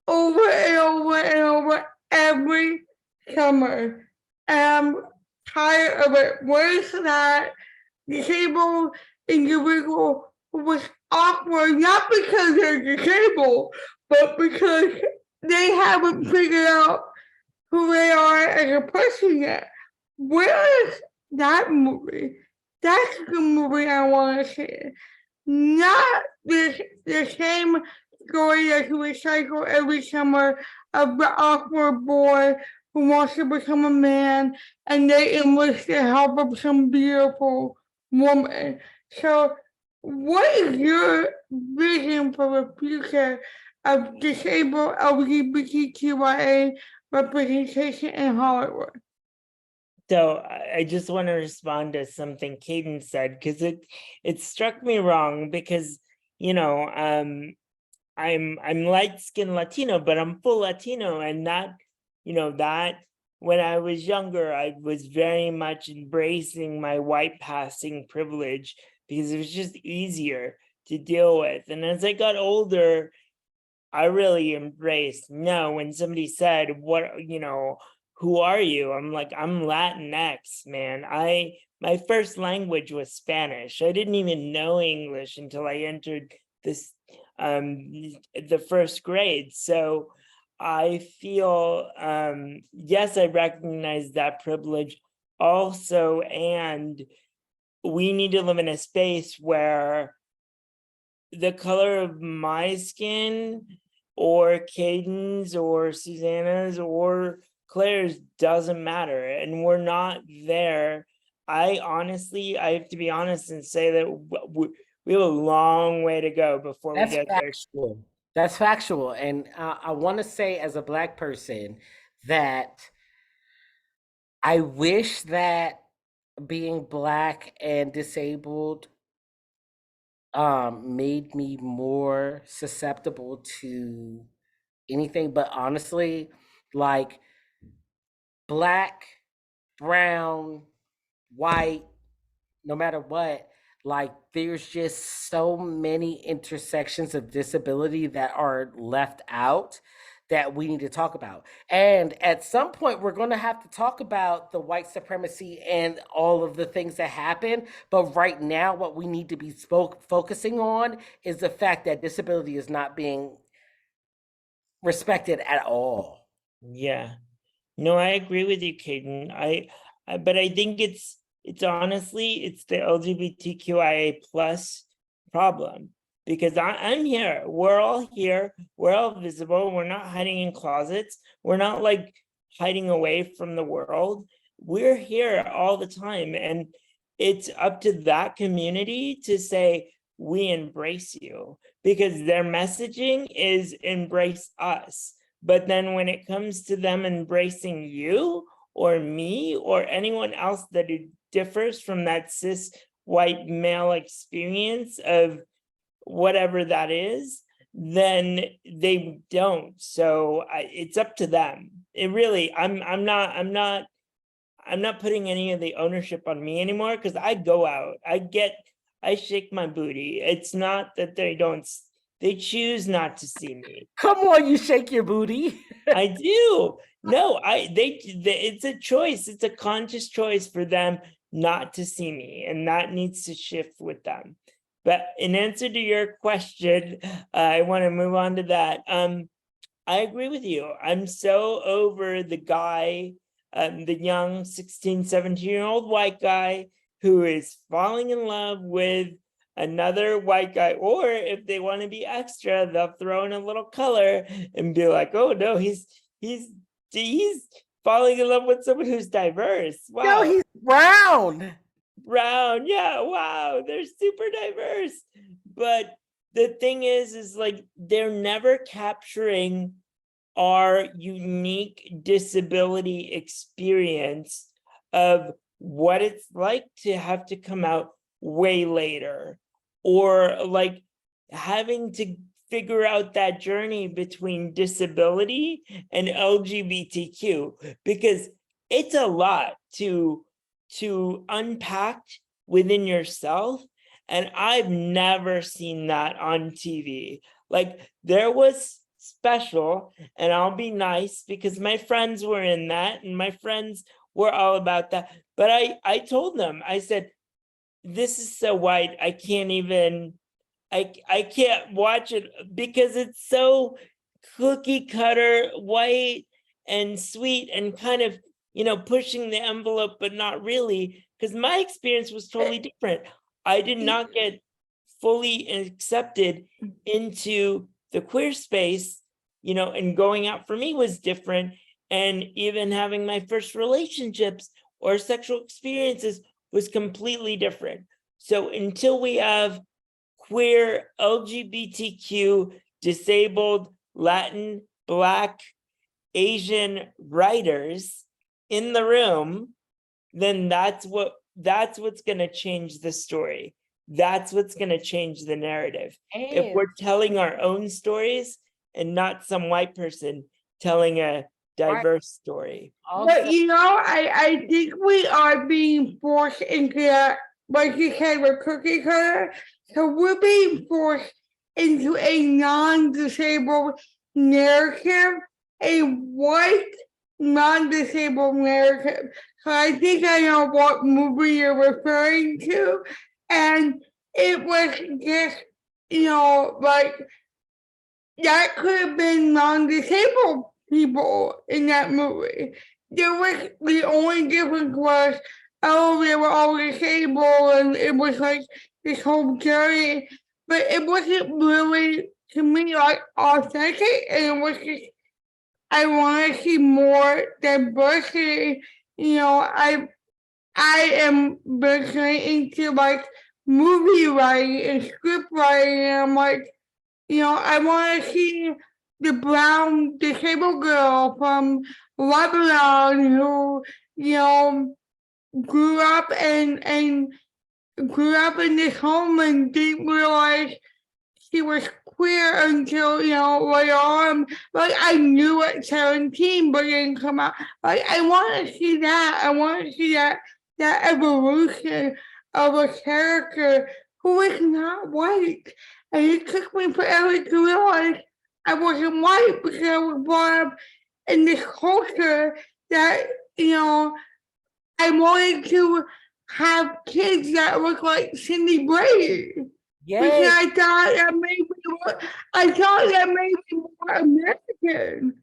over and over and over every summer. I'm tired of it. Where's that disabled individual who was awkward, not because they're disabled, but because they haven't figured out who they are as a person yet? Where is that movie? That's the movie I want to see. Not the same story that you recycle every summer of the awkward boy who wants to become a man and they enlist the help of some beautiful woman. So, what is your vision for the future of disabled LGBTQIA representation in Hollywood? So I just want to respond to something Caden said, because it struck me wrong, because I'm light-skinned Latino, but I'm full Latino, and that when I was younger, I was very much embracing my white passing privilege because it was just easier to deal with. And as I got older, I really embraced, no, when somebody said, who are you? I'm like, I'm Latinx, man. My first language was Spanish. I didn't even know English until I entered the first grade. So I feel, yes, I recognize that privilege also, and we need to live in a space where the color of my skin or Caden's or Susanna's or Claire's doesn't matter, and we're not there. I have to be honest and say that we have a long way to go before we That's get there. factual. That's factual. And I want to say, as a Black person, that I wish that being Black and disabled made me more susceptible to anything. But honestly, like Black, brown, white, no matter what, like there's just so many intersections of disability that are left out that we need to talk about. And at some point, we're going to have to talk about the white supremacy and all of the things that happen. But right now, what we need to be focusing on is the fact that disability is not being respected at all. Yeah. No, I agree with you, Caden. But I think it's honestly, it's the LGBTQIA plus problem, because I'm here. We're all here. We're all visible. We're not hiding in closets. We're not like hiding away from the world. We're here all the time, and it's up to that community to say, we embrace you, because their messaging is embrace us. But then when it comes to them embracing you or me or anyone else that it differs from that cis white male experience of whatever that is, then they don't. So it's up to them. It really, I'm not putting any of the ownership on me anymore, because I go out, I shake my booty. It's not that they choose not to see me. Come on, you shake your booty. I do. No, it's a choice. It's a conscious choice for them not to see me, and that needs to shift with them. But in answer to your question, I want to move on to that. I agree with you. I'm so over the guy, the young 16, 17-year-old white guy who is falling in love with another white guy, or if they want to be extra, they'll throw in a little color and be like, oh no, he's falling in love with someone who's diverse. Wow. No, he's brown. Brown, yeah, wow, they're super diverse. But the thing is like they're never capturing our unique disability experience of what it's like to have to come out way later, or like having to figure out that journey between disability and LGBTQ, because it's a lot to unpack within yourself. And I've never seen that on TV. Like there was special, and I'll be nice because my friends were in that and my friends were all about that. But I told them, I said, this is so white, I can't even, I can't watch it because it's so cookie cutter white and sweet and kind of, pushing the envelope, but not really, because my experience was totally different. I did not get fully accepted into the queer space, and going out for me was different. And even having my first relationships or sexual experiences was completely different. So until we have queer, LGBTQ, disabled, Latin, Black, Asian writers in the room, then that's what's going to change the story. That's what's going to change the narrative. If And we're telling our own stories and not some white person telling a diverse story. But also, you know, I think we are being forced into that, like you said, with cookie cutter. So we're being forced into a non-disabled narrative, a white non-disabled narrative. So I think I know what movie you're referring to. And it was just, you know, like that could have been non-disabled people in that movie. There was the only difference was, oh, they were all disabled, and it was like this whole journey, but it wasn't really to me like authentic, and it was just I want to see more diversity. You know, I am very into like movie writing and script writing, and I'm like, you know, I want to see the brown disabled girl from Lebanon who, you know, grew up and grew up in this home and didn't realize she was queer until, you know, later on. Like I knew at 17, but it didn't come out. Like I want to see that. I want to see that evolution of a character who is not white. And it took me forever to realize I wasn't white because I was brought up in this culture that, you know, I wanted to have kids that look like Cindy Brady. Because yes, I thought that made me more American.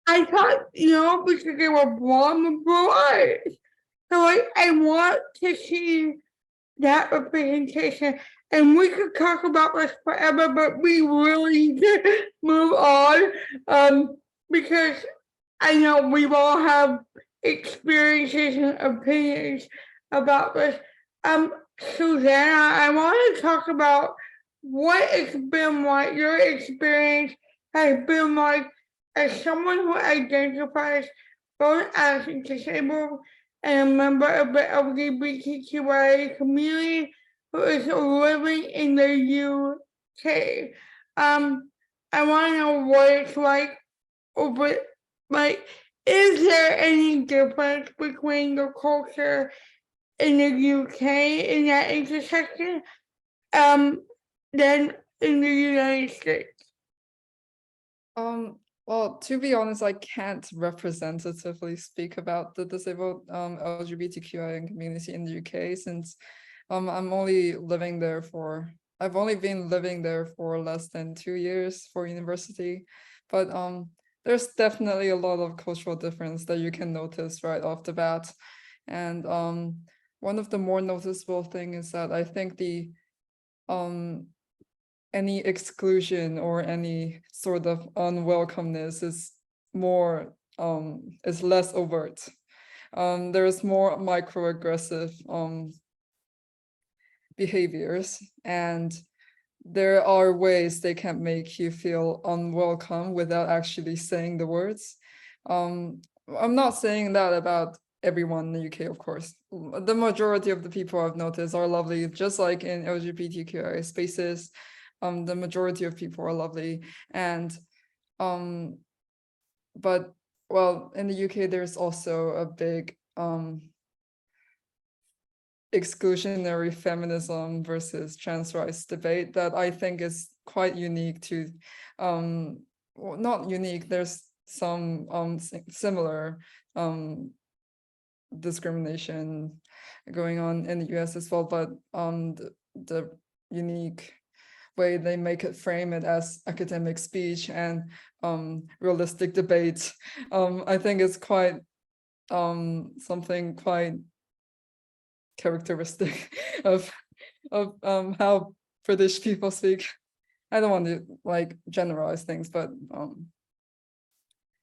I thought, you know, because they were blonde and blue eyes. So like, I want to see that representation. And we could talk about this forever, but we really need to move on. Because I know we all have experiences and opinions about this. Susanna, I want to talk about what it's been like, your experience has been like as someone who identifies both as disabled and a member of the LGBTQIA community who is living in the UK. I want to know what it's like over, like, is there any difference between the culture in the UK in that intersection than in the United States? Well, to be honest, I can't representatively speak about the disabled LGBTQIA community in the UK since I've only been living there for less than 2 years for university. But there's definitely a lot of cultural difference that you can notice right off the bat. And one of the more noticeable thing is that I think the any exclusion or any sort of unwelcomeness is less overt. There's more microaggressive behaviors, and there are ways they can make you feel unwelcome without actually saying the words. I'm not saying that about everyone in the UK, of course. The majority of the people I've noticed are lovely, just like in LGBTQIA spaces. The majority of people are lovely, and but well, in the UK there's also a big exclusionary feminism versus trans rights debate that I think is quite unique to well, not unique, there's some similar discrimination going on in the US as well, but the unique way they make it, frame it as academic speech and realistic debate, I think is quite something quite characteristic of how British people speak. I don't want to like generalize things, but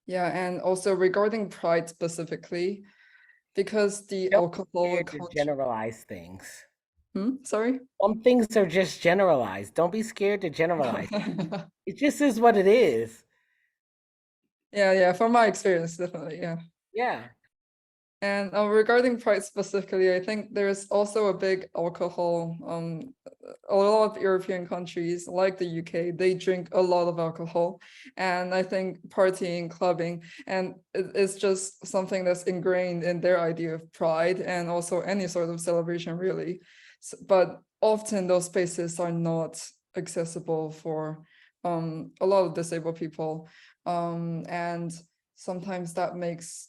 yeah. And also regarding pride specifically, because the don't alcohol dare to generalize things. Sorry. Some things are just generalized. Don't be scared to generalize. It just is what it is. Yeah, from my experience, definitely, yeah. Yeah. And regarding Pride specifically, I think there's also a big alcohol. A lot of European countries, like the UK, they drink a lot of alcohol, and I think partying, clubbing, and it's just something that's ingrained in their idea of Pride and also any sort of celebration, really. But often those spaces are not accessible for a lot of disabled people, and sometimes that makes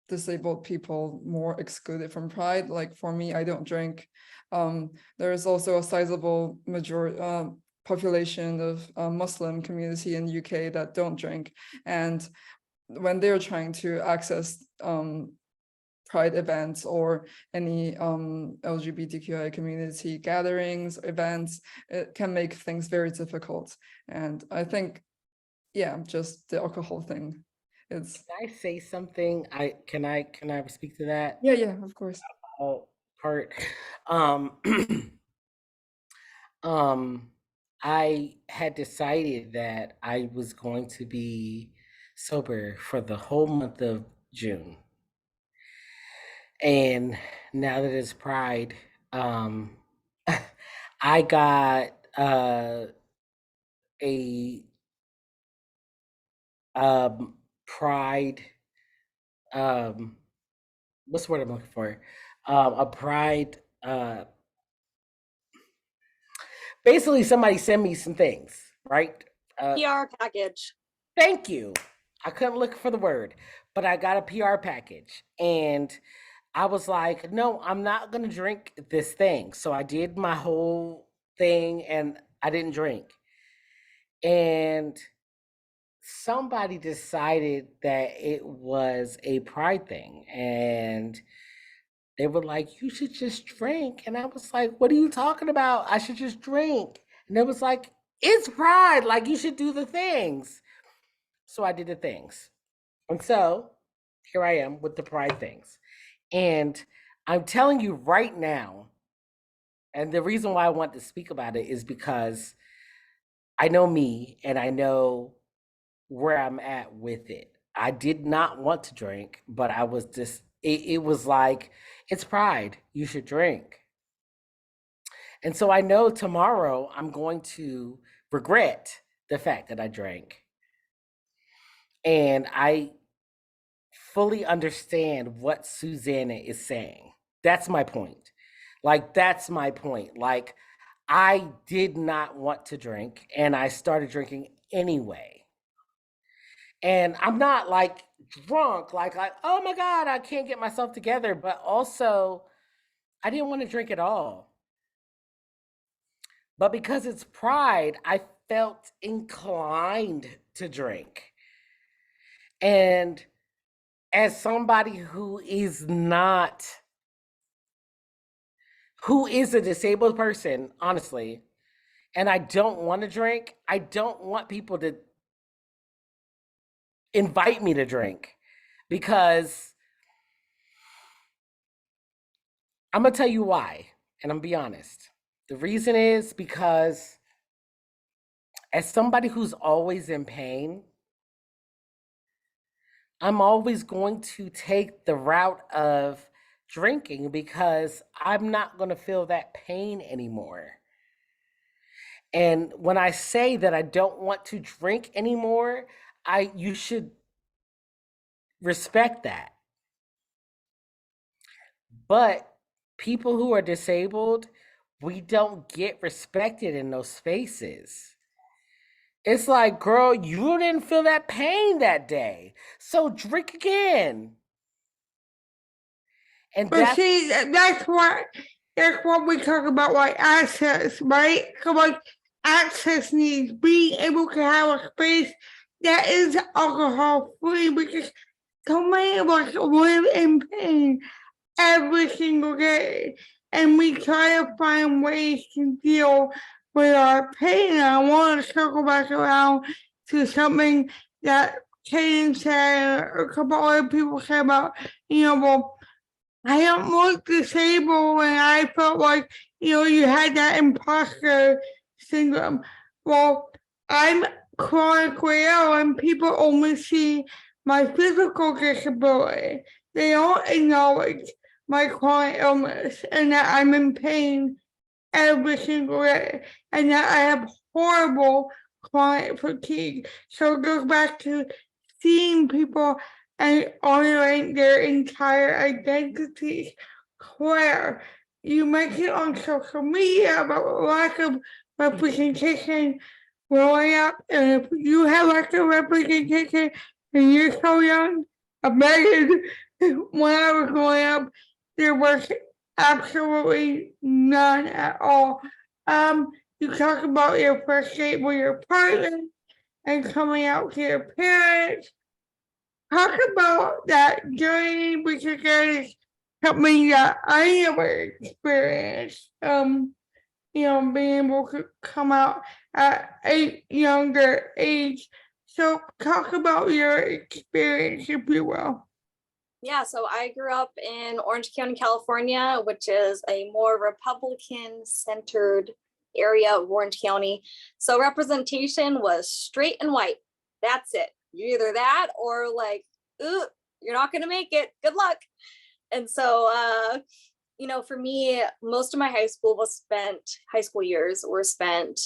disabled people more excluded from Pride. Like for me, I don't drink. There is also a sizable population of Muslim community in the UK that don't drink, and when they're trying to access Pride events or any LGBTQIA community gatherings, events, it can make things very difficult. And I think, yeah, just the alcohol thing. It's Can I say something? Can I speak to that? yeah, of course. Part. Um, I had decided that I was going to be sober for the whole month of June. And now that it's Pride, I got a Pride, what's the word I'm looking for? A Pride, basically somebody sent me some things, right? PR package. Thank you. I couldn't look for the word, but I got a PR package, and I was like, no, I'm not going to drink this thing. So I did my whole thing and I didn't drink. And somebody decided that it was a pride thing, and they were like, you should just drink. And I was like, what are you talking about? I should just drink. And it was like, it's pride. Like, you should do the things. So I did the things. And so here I am with the pride things. And I'm telling you right now, and the reason why I want to speak about it is because I know me and I know where I'm at with it. I did not want to drink, but I was just, it was like, it's pride. You should drink. And so I know tomorrow I'm going to regret the fact that I drank. And I fully understand what Susanna is saying. That's my point. Like, that's my point. Like, I did not want to drink and I started drinking anyway. And I'm not like drunk, like, oh my God, I can't get myself together. But also, I didn't want to drink at all. But because it's pride, I felt inclined to drink. And as somebody who is a disabled person, honestly, and I don't want to drink, I don't want people to invite me to drink, because I'm going to tell you why, and I'm going to be honest. The reason is because as somebody who's always in pain, I'm always going to take the route of drinking because I'm not going to feel that pain anymore. And when I say that I don't want to drink anymore, you should respect that. But people who are disabled, we don't get respected in those spaces. It's like, girl, you didn't feel that pain that day, so drink again. And But see, that's what we talk about, like access, right? So like access needs being able to have a space that is alcohol free, because so many of us live in pain every single day, and we try to find ways to deal with our pain. And I want to circle back around to something that Kaden said, or a couple other people said about, well, I don't look disabled, and I felt like, you had that imposter syndrome. Well, I'm chronically ill, and people only see my physical disability. They don't acknowledge my chronic illness and that I'm in pain every single day, and that I have horrible chronic fatigue. So it goes back to seeing people and honoring their entire identities. Claire, you mentioned on social media about lack of representation growing up, and if you have lack of representation and you're so young, imagine when I was growing up, there was absolutely none at all. You talk about your first date with your partner and coming out to your parents. Talk about that journey because that is something that I never experienced. Being able to come out at a younger age. So talk about your experience, if you will. Yeah, so I grew up in Orange County, California, which is a more Republican-centered area of Orange County. So representation was straight and white. That's it. You're either that or like, ooh, you're not going to make it. Good luck. And so, for me, most of my high school years were spent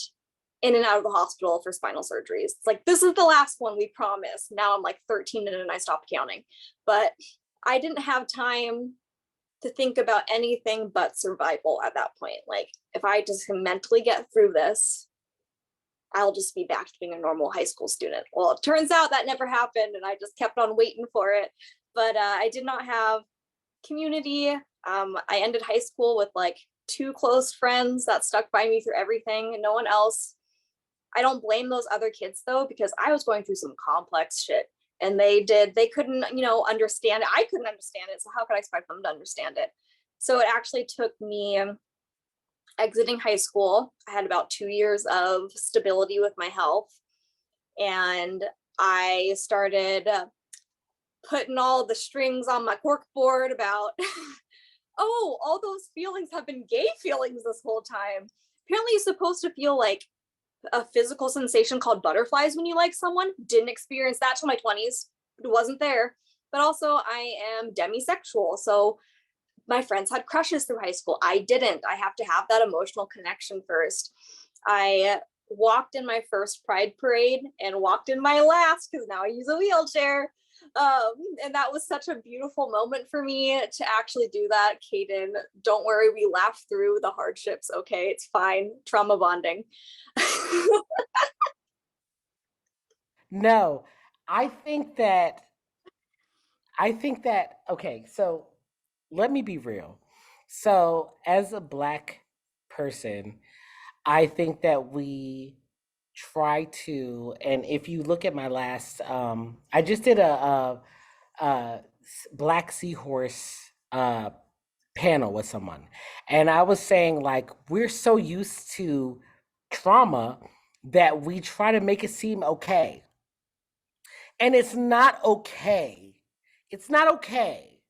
in and out of the hospital for spinal surgeries. It's like, this is the last one, we promise. Now I'm like 13 and I stopped counting. But I didn't have time to think about anything but survival at that point. Like, if I just can mentally get through this, I'll just be back to being a normal high school student. Well, it turns out that never happened, and I just kept on waiting for it. But I did not have community. I ended high school with like 2 close friends that stuck by me through everything, and no one else. I don't blame those other kids though, because I was going through some complex shit. And they couldn't, understand it. I couldn't understand it. So how could I expect them to understand it? So it actually took me exiting high school. I had about 2 years of stability with my health. And I started putting all the strings on my cork board about, oh, all those feelings have been gay feelings this whole time. Apparently you're supposed to feel like a physical sensation called butterflies when you like someone. Didn't experience that till my 20s. It wasn't there. But also I am demisexual. So my friends had crushes through high school. I didn't. I have to have that emotional connection first. I walked in my first Pride parade and walked in my last because now I use a wheelchair. And that was such a beautiful moment for me to actually do that. Kaden, don't worry, we laughed through the hardships. Okay, it's fine. Trauma bonding. No, I think that, okay, so let me be real. So, as a Black person, I think that we try to, and if you look at my last, I just did a Black Seahorse panel with someone, and I was saying, like, we're so used to trauma that we try to make it seem okay. And it's not okay. It's not okay.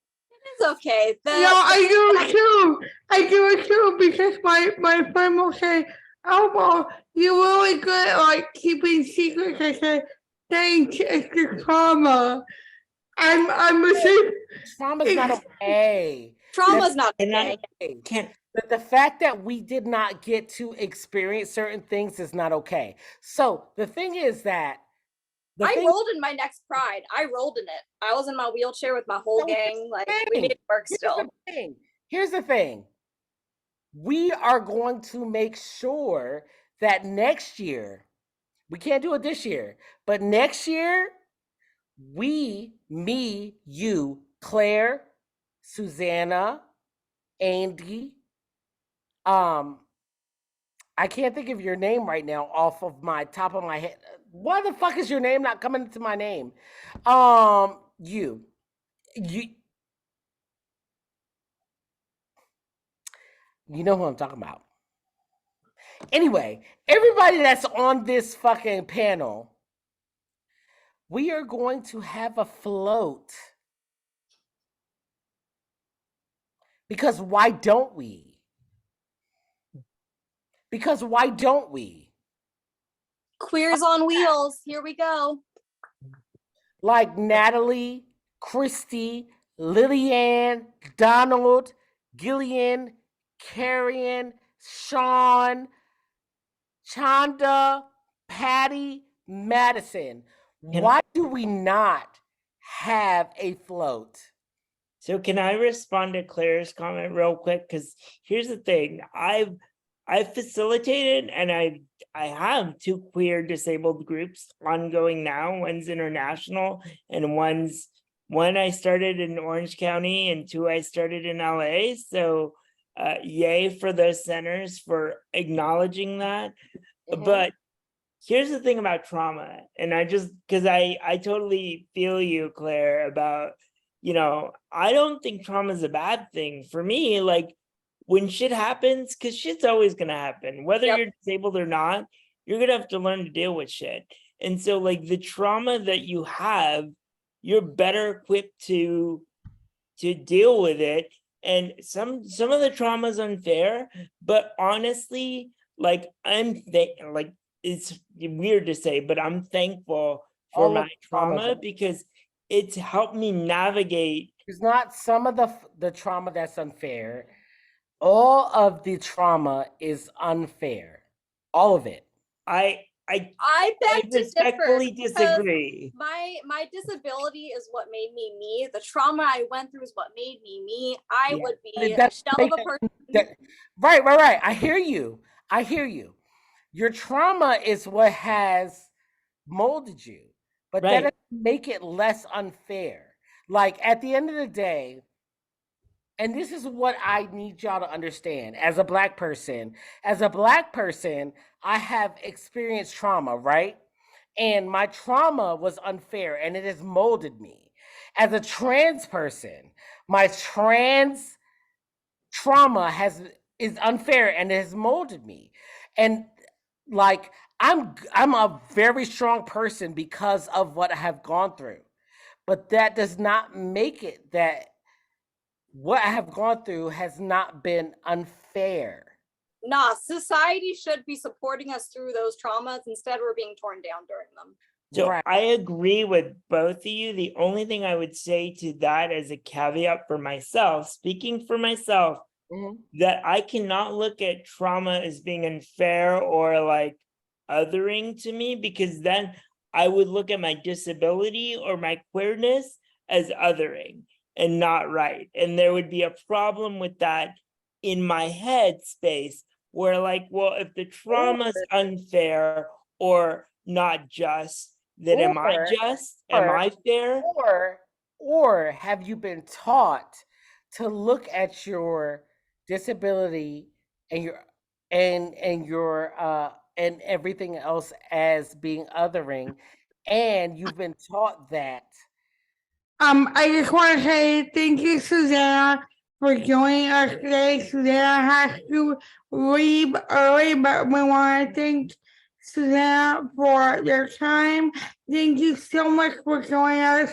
It's okay. I do it too. I do it too because my friend will say, "Oh well, you're really good at like keeping secrets." I said, "Thanks, it's the trauma." I'm a Trauma's not okay. Trauma's not And okay. I can't. But the fact that we did not get to experience certain things is not okay. So the thing is that I rolled in my next Pride. I rolled in it. I was in my wheelchair with my whole gang. Like, we made it work still. Here's the thing. We are going to make sure that next year, we can't do it this year, but next year, we, me, you, Claire, Susanna, Andy, I can't think of your name right now off of my top of my head. Why the fuck is your name not coming into my name? You know who I'm talking about. Anyway, everybody that's on this fucking panel, we are going to have a float Because why don't we? Because why don't we? Queers on wheels. Here we go. Like Natalie, Christy, Lillian, Donald, Gillian, Carrion, Sean, Chanda, Patty, Madison. Can- Why do we not have a float? So can I respond to Claire's comment real quick? Because here's the thing. I've facilitated and I have two queer disabled groups ongoing now. One's international and one I started in Orange County and two I started in LA. So yay for those centers for acknowledging that. But here's the thing about trauma, and I just because I totally feel you, Claire, about I don't think trauma is a bad thing. For me, like when shit happens, because shit's always gonna happen, whether Yep. you're disabled or not, you're gonna have to learn to deal with shit. And so like the trauma that you have, you're better equipped to deal with it. And some of the trauma is unfair, but honestly, like like it's weird to say, but I'm thankful for All of my the traumas trauma because it's helped me navigate. It's not some of the trauma that's unfair. All of the trauma is unfair. All of it. I beg to respectfully differ, because disagree. my disability is what made me me. The trauma I went through is what made me me. I Yeah. would But be it a doesn't shell of make a it- person. Right. I hear you. Your trauma is what has molded you, but that Right. doesn't make it less unfair. Like at the end of the day, and this is what I need y'all to understand as a black person. As a black person, I have experienced trauma, right? And my trauma was unfair and it has molded me. As a trans person, my trans trauma is unfair and it has molded me. And like I'm a very strong person because of what I have gone through. But that does not make it that what I have gone through has not been unfair. Nah, society should be supporting us through those traumas. Instead, we're being torn down during them. So Right. I agree with both of you. The only thing I would say to that as a caveat for myself, speaking for myself, Mhm. that I cannot look at trauma as being unfair or like othering to me, because then I would look at my disability or my queerness as othering and not right. And there would be a problem with that in my head space where like, well, if the trauma is unfair or not just, then am I Or- just? Am or- I fair? or have you been taught to look at your disability and your and everything else as being othering, and you've been taught that? I just want to say thank you, Susanna, for joining us today. Susanna has to leave early, but we want to thank Susanna for your time. Thank you so much for joining us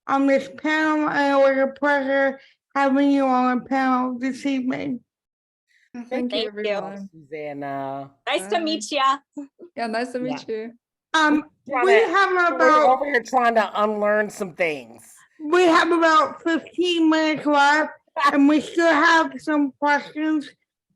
on this panel, and it was a pleasure having you on the panel this evening. Thank you, you. everyone. Susanna. Nice to meet ya. Yeah, nice to meet you. We have We're about over here trying to unlearn some things. 15 minutes left, and we still have some questions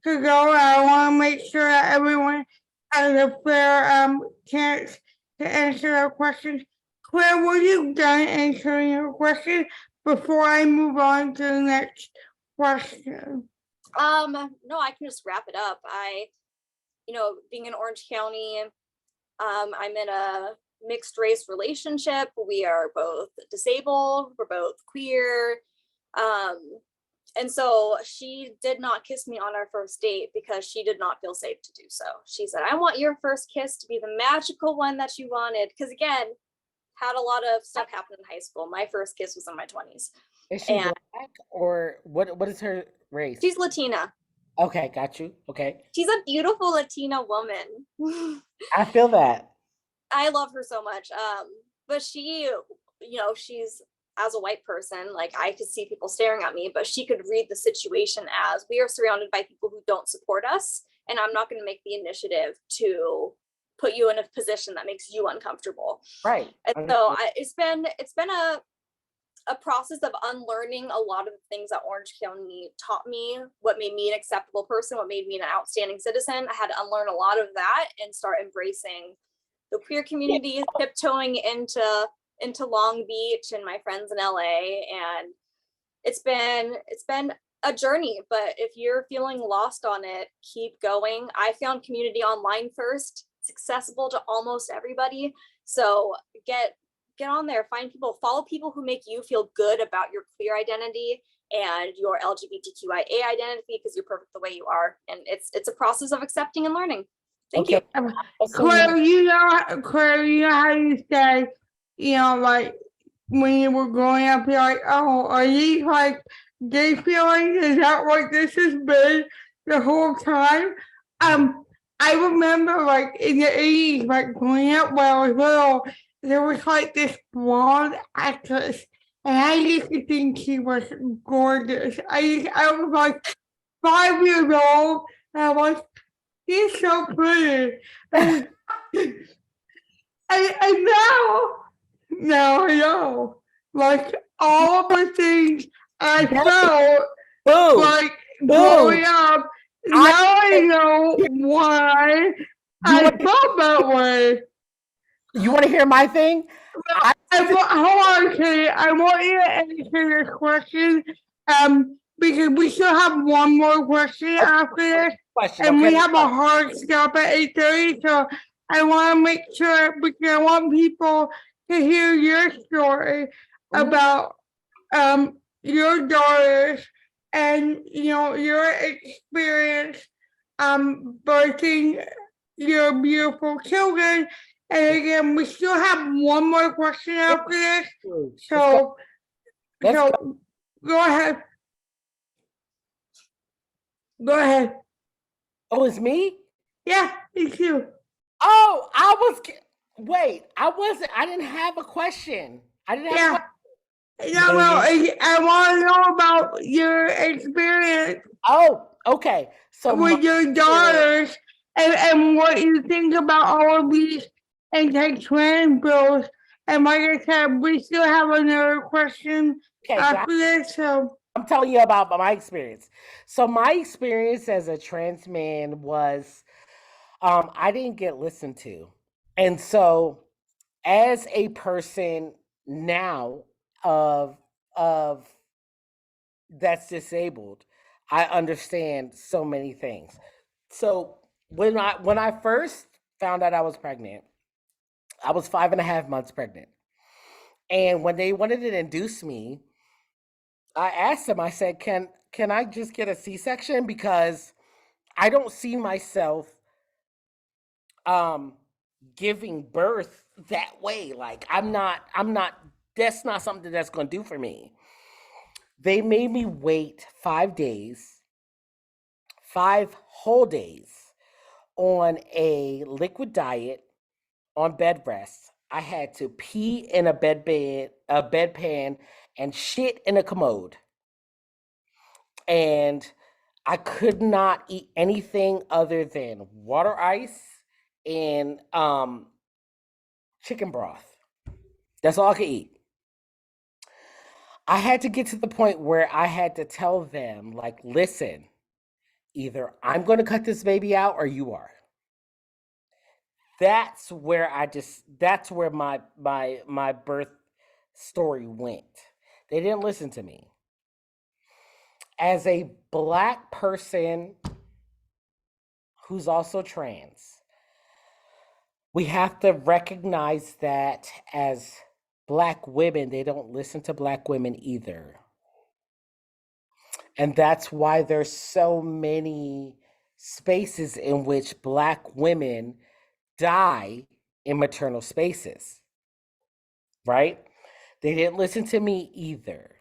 to go. I want to make sure that everyone has a fair chance to answer their questions. Claire, were you done answering your question before I move on to the next question? No, I can just wrap it up. Being in Orange County, I'm in a mixed race relationship. We are both disabled, we're both queer. And so she did not kiss me on our first date because she did not feel safe to do so. She said, I want your first kiss to be the magical one that you wanted. Because again, had a lot of stuff happen in high school. My first kiss was in my 20s. Is she And- black or what is her race? She's Latina. Okay, got you. Okay. She's a beautiful Latina woman. I feel that. I love her so much. But she's as a white person, like I could see people staring at me, but she could read the situation as we are surrounded by people who don't support us, and I'm not going to make the initiative to put you in a position that makes you uncomfortable. Right. And so it's been a process of unlearning a lot of the things that Orange County taught me, what made me an acceptable person, what made me an outstanding citizen. I had to unlearn a lot of that and start embracing the queer community, tiptoeing into Long Beach and my friends in LA. And it's been a journey, but if you're feeling lost on it, keep going. I found community online first. It's accessible to almost everybody. So get on there, find people, follow people who make you feel good about your queer identity and your LGBTQIA identity, because you're perfect the way you are. And it's a process of accepting and learning. Thank you. Claire, Claire, you know how you say, like when you were growing up, you're like, oh, are these like gay feelings? Is that what this has been the whole time? I remember like in the 80s, like growing up when I was little, there was like this blonde actress, and I used to think she was gorgeous. I was like 5 years old, and I was, she's so pretty. And, and now I know, like all the things I felt like growing up. Now I know why I felt that way. You want to hear my thing? Hold on, Katie. I want you to answer this question. Because we still have one more question after this, and we have a hard stop at 8:30. So I want to make sure, because I want people to hear your story about your daughters and your experience birthing your beautiful children. And again, we still have one more question after this. So go ahead. Go ahead. Oh, it's me? Yeah, it's you. Oh, wait, I didn't have a question. I didn't have a question. No, I want to know about your experience. Oh, okay. So with your daughters and what you think about all of these anti-trans bills. And like I said, we still have another question after this. So I'm telling you about my experience. So my experience as a trans man was I didn't get listened to. And so as a person now of that's disabled, I understand so many things. So when I first found out I was pregnant, I was 5.5 months pregnant. And when they wanted to induce me, I asked them, I said, can I just get a C-section? Because I don't see myself giving birth that way. Like I'm not, that's not something that's gonna do for me. They made me wait 5 days, 5 whole days on a liquid diet on bed rest. I had to pee in a bedpan, and shit in a commode. And I could not eat anything other than water ice and chicken broth. That's all I could eat. I had to get to the point where I had to tell them, like, listen, either I'm going to cut this baby out or you are. That's where my birth story went. They didn't listen to me. As a Black person who's also trans, we have to recognize that as Black women, they don't listen to Black women either. And that's why there's so many spaces in which Black women die in maternal spaces, right? They didn't listen to me either.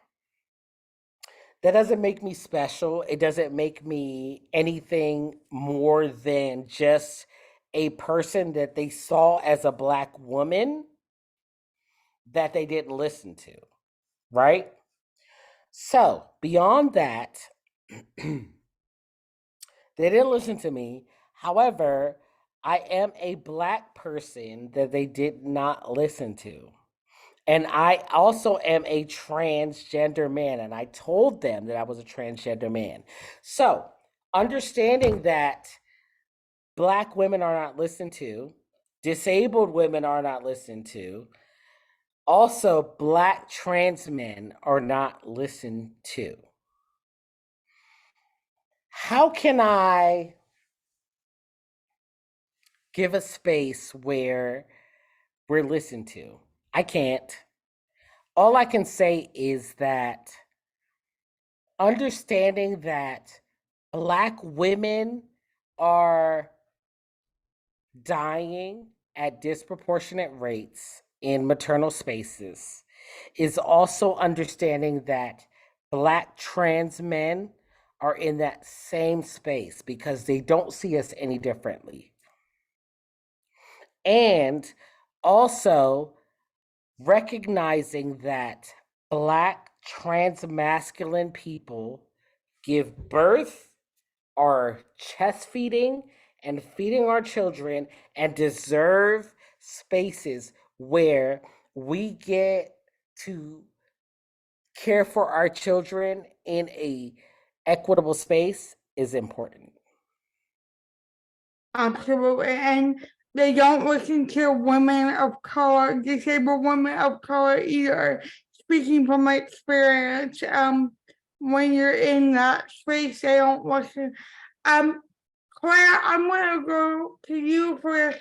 That doesn't make me special. It doesn't make me anything more than just a person that they saw as a Black woman that they didn't listen to. right? So beyond that, they didn't listen to me. However, I am a Black person that they did not listen to. And I also am a transgender man, and I told them that I was a transgender man. So, understanding that Black women are not listened to, disabled women are not listened to, also Black trans men are not listened to. How can I give a space where we're listened to? I can't. All I can say is that understanding that Black women are dying at disproportionate rates in maternal spaces is also understanding that Black trans men are in that same space because they don't see us any differently. And also recognizing that Black trans masculine people give birth, are chest feeding and feeding our children, and deserve spaces where we get to care for our children in a equitable space is important. Absolutely. And they don't listen to women of color, disabled women of color either. Speaking from my experience, when you're in that space, they don't listen. Claire, I'm gonna go to you for this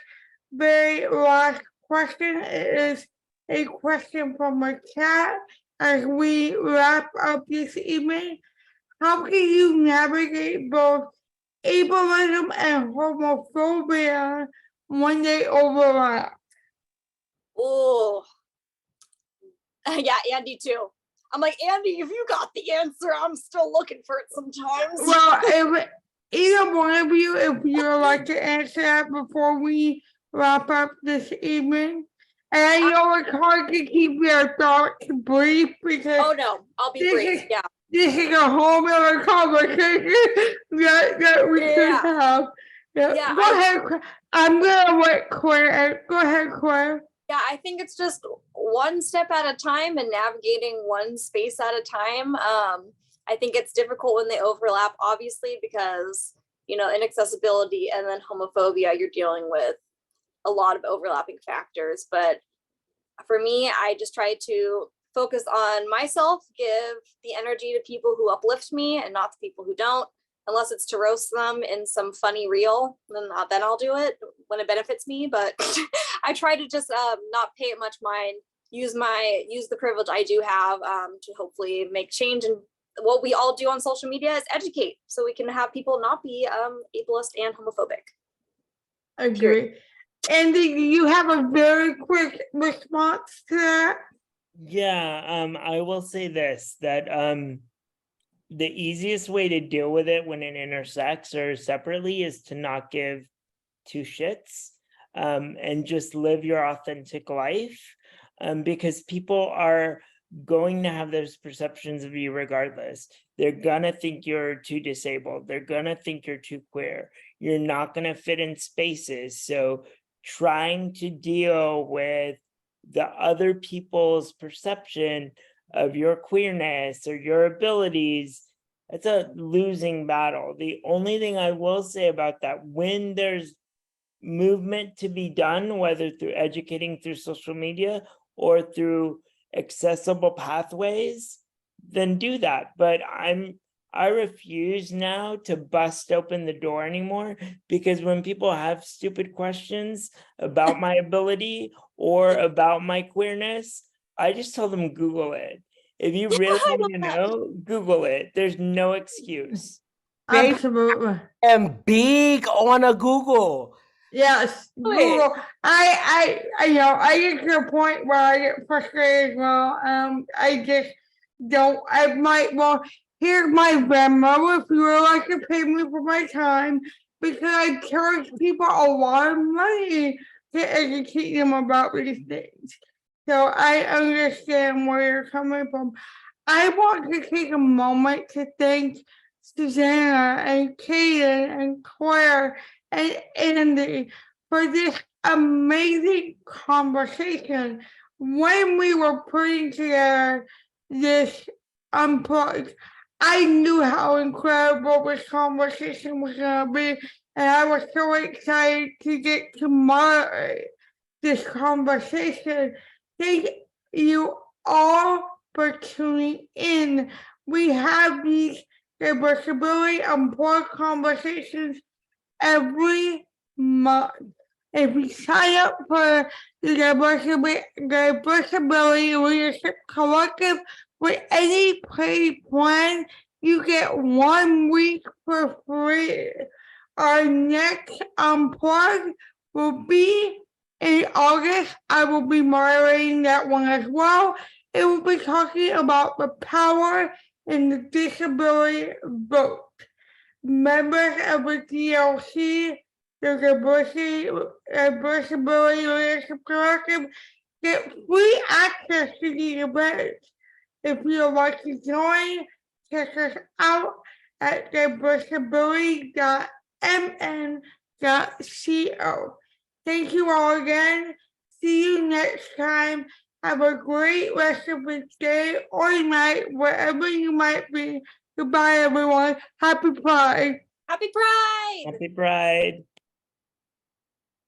very last question. It is a question from the chat as we wrap up this evening. How can you navigate both ableism and homophobia when they overlap? Oh, yeah, Andy too. I'm like, Andy, if you got the answer, I'm still looking for it sometimes. Well, if either one of you, if you'd like to answer that before we wrap up this evening. And I know it's hard to keep your thoughts brief because Oh no, I'll be brief. Yeah. this is a whole other conversation that we could have. Yeah, Go ahead. I'm gonna let Claire. Go ahead, Claire. Yeah, I think it's just one step at a time and navigating one space at a time. I think it's difficult when they overlap, obviously, because inaccessibility and then homophobia, you're dealing with a lot of overlapping factors. But for me, I just try to focus on myself, give the energy to people who uplift me and not to people who don't, unless it's to roast them in some funny reel, then I'll do it when it benefits me. But I try to just not pay it much mind, use the privilege I do have to hopefully make change. And what we all do on social media is educate, so we can have people not be ableist and homophobic. Agree. Andy, you have a very quick response to that? Yeah, I will say this, that the easiest way to deal with it when it intersects or separately is to not give two shits and just live your authentic life, because people are going to have those perceptions of you regardless. They're gonna think you're too disabled. They're gonna think you're too queer. You're not gonna fit in spaces. So trying to deal with the other people's perception of your queerness or your abilities, it's a losing battle. The only thing I will say about that, when there's movement to be done, whether through educating through social media or through accessible pathways, then do that. But I refuse now to bust open the door anymore, because when people have stupid questions about my ability or about my queerness, I just tell them Google it. If you really want to know, Google it. There's no excuse. Absolutely. I'm big on a Google. Yes, Google. I get to a point where I get frustrated as well. I just don't. I might. Well, here's my Venmo if you would like to pay me for my time, because I charge people a lot of money to educate them about these things. So I understand where you're coming from. I want to take a moment to thank Susanna and Kaden and Claire and Andy for this amazing conversation. When we were putting together this Unplugged, I knew how incredible this conversation was going to be, and I was so excited to get to moderate this conversation. Thank you all for tuning in. We have these diversity unplugged conversations every month. If you sign up for the Diversibility Leadership Collective with any paid plan, you get 1 week for free. Our next Unplugged will be in August. I will be moderating that one as well. It will be talking about the power in the disability vote. Members of the DLC, the Diversibility Leadership Collective, get free access to the events. If you would like to join, check us out at diversibility.mn.co. Thank you all again. See you next time. Have a great rest of the day or night, wherever you might be. Goodbye, everyone. Happy Pride. Happy Pride! Happy Pride.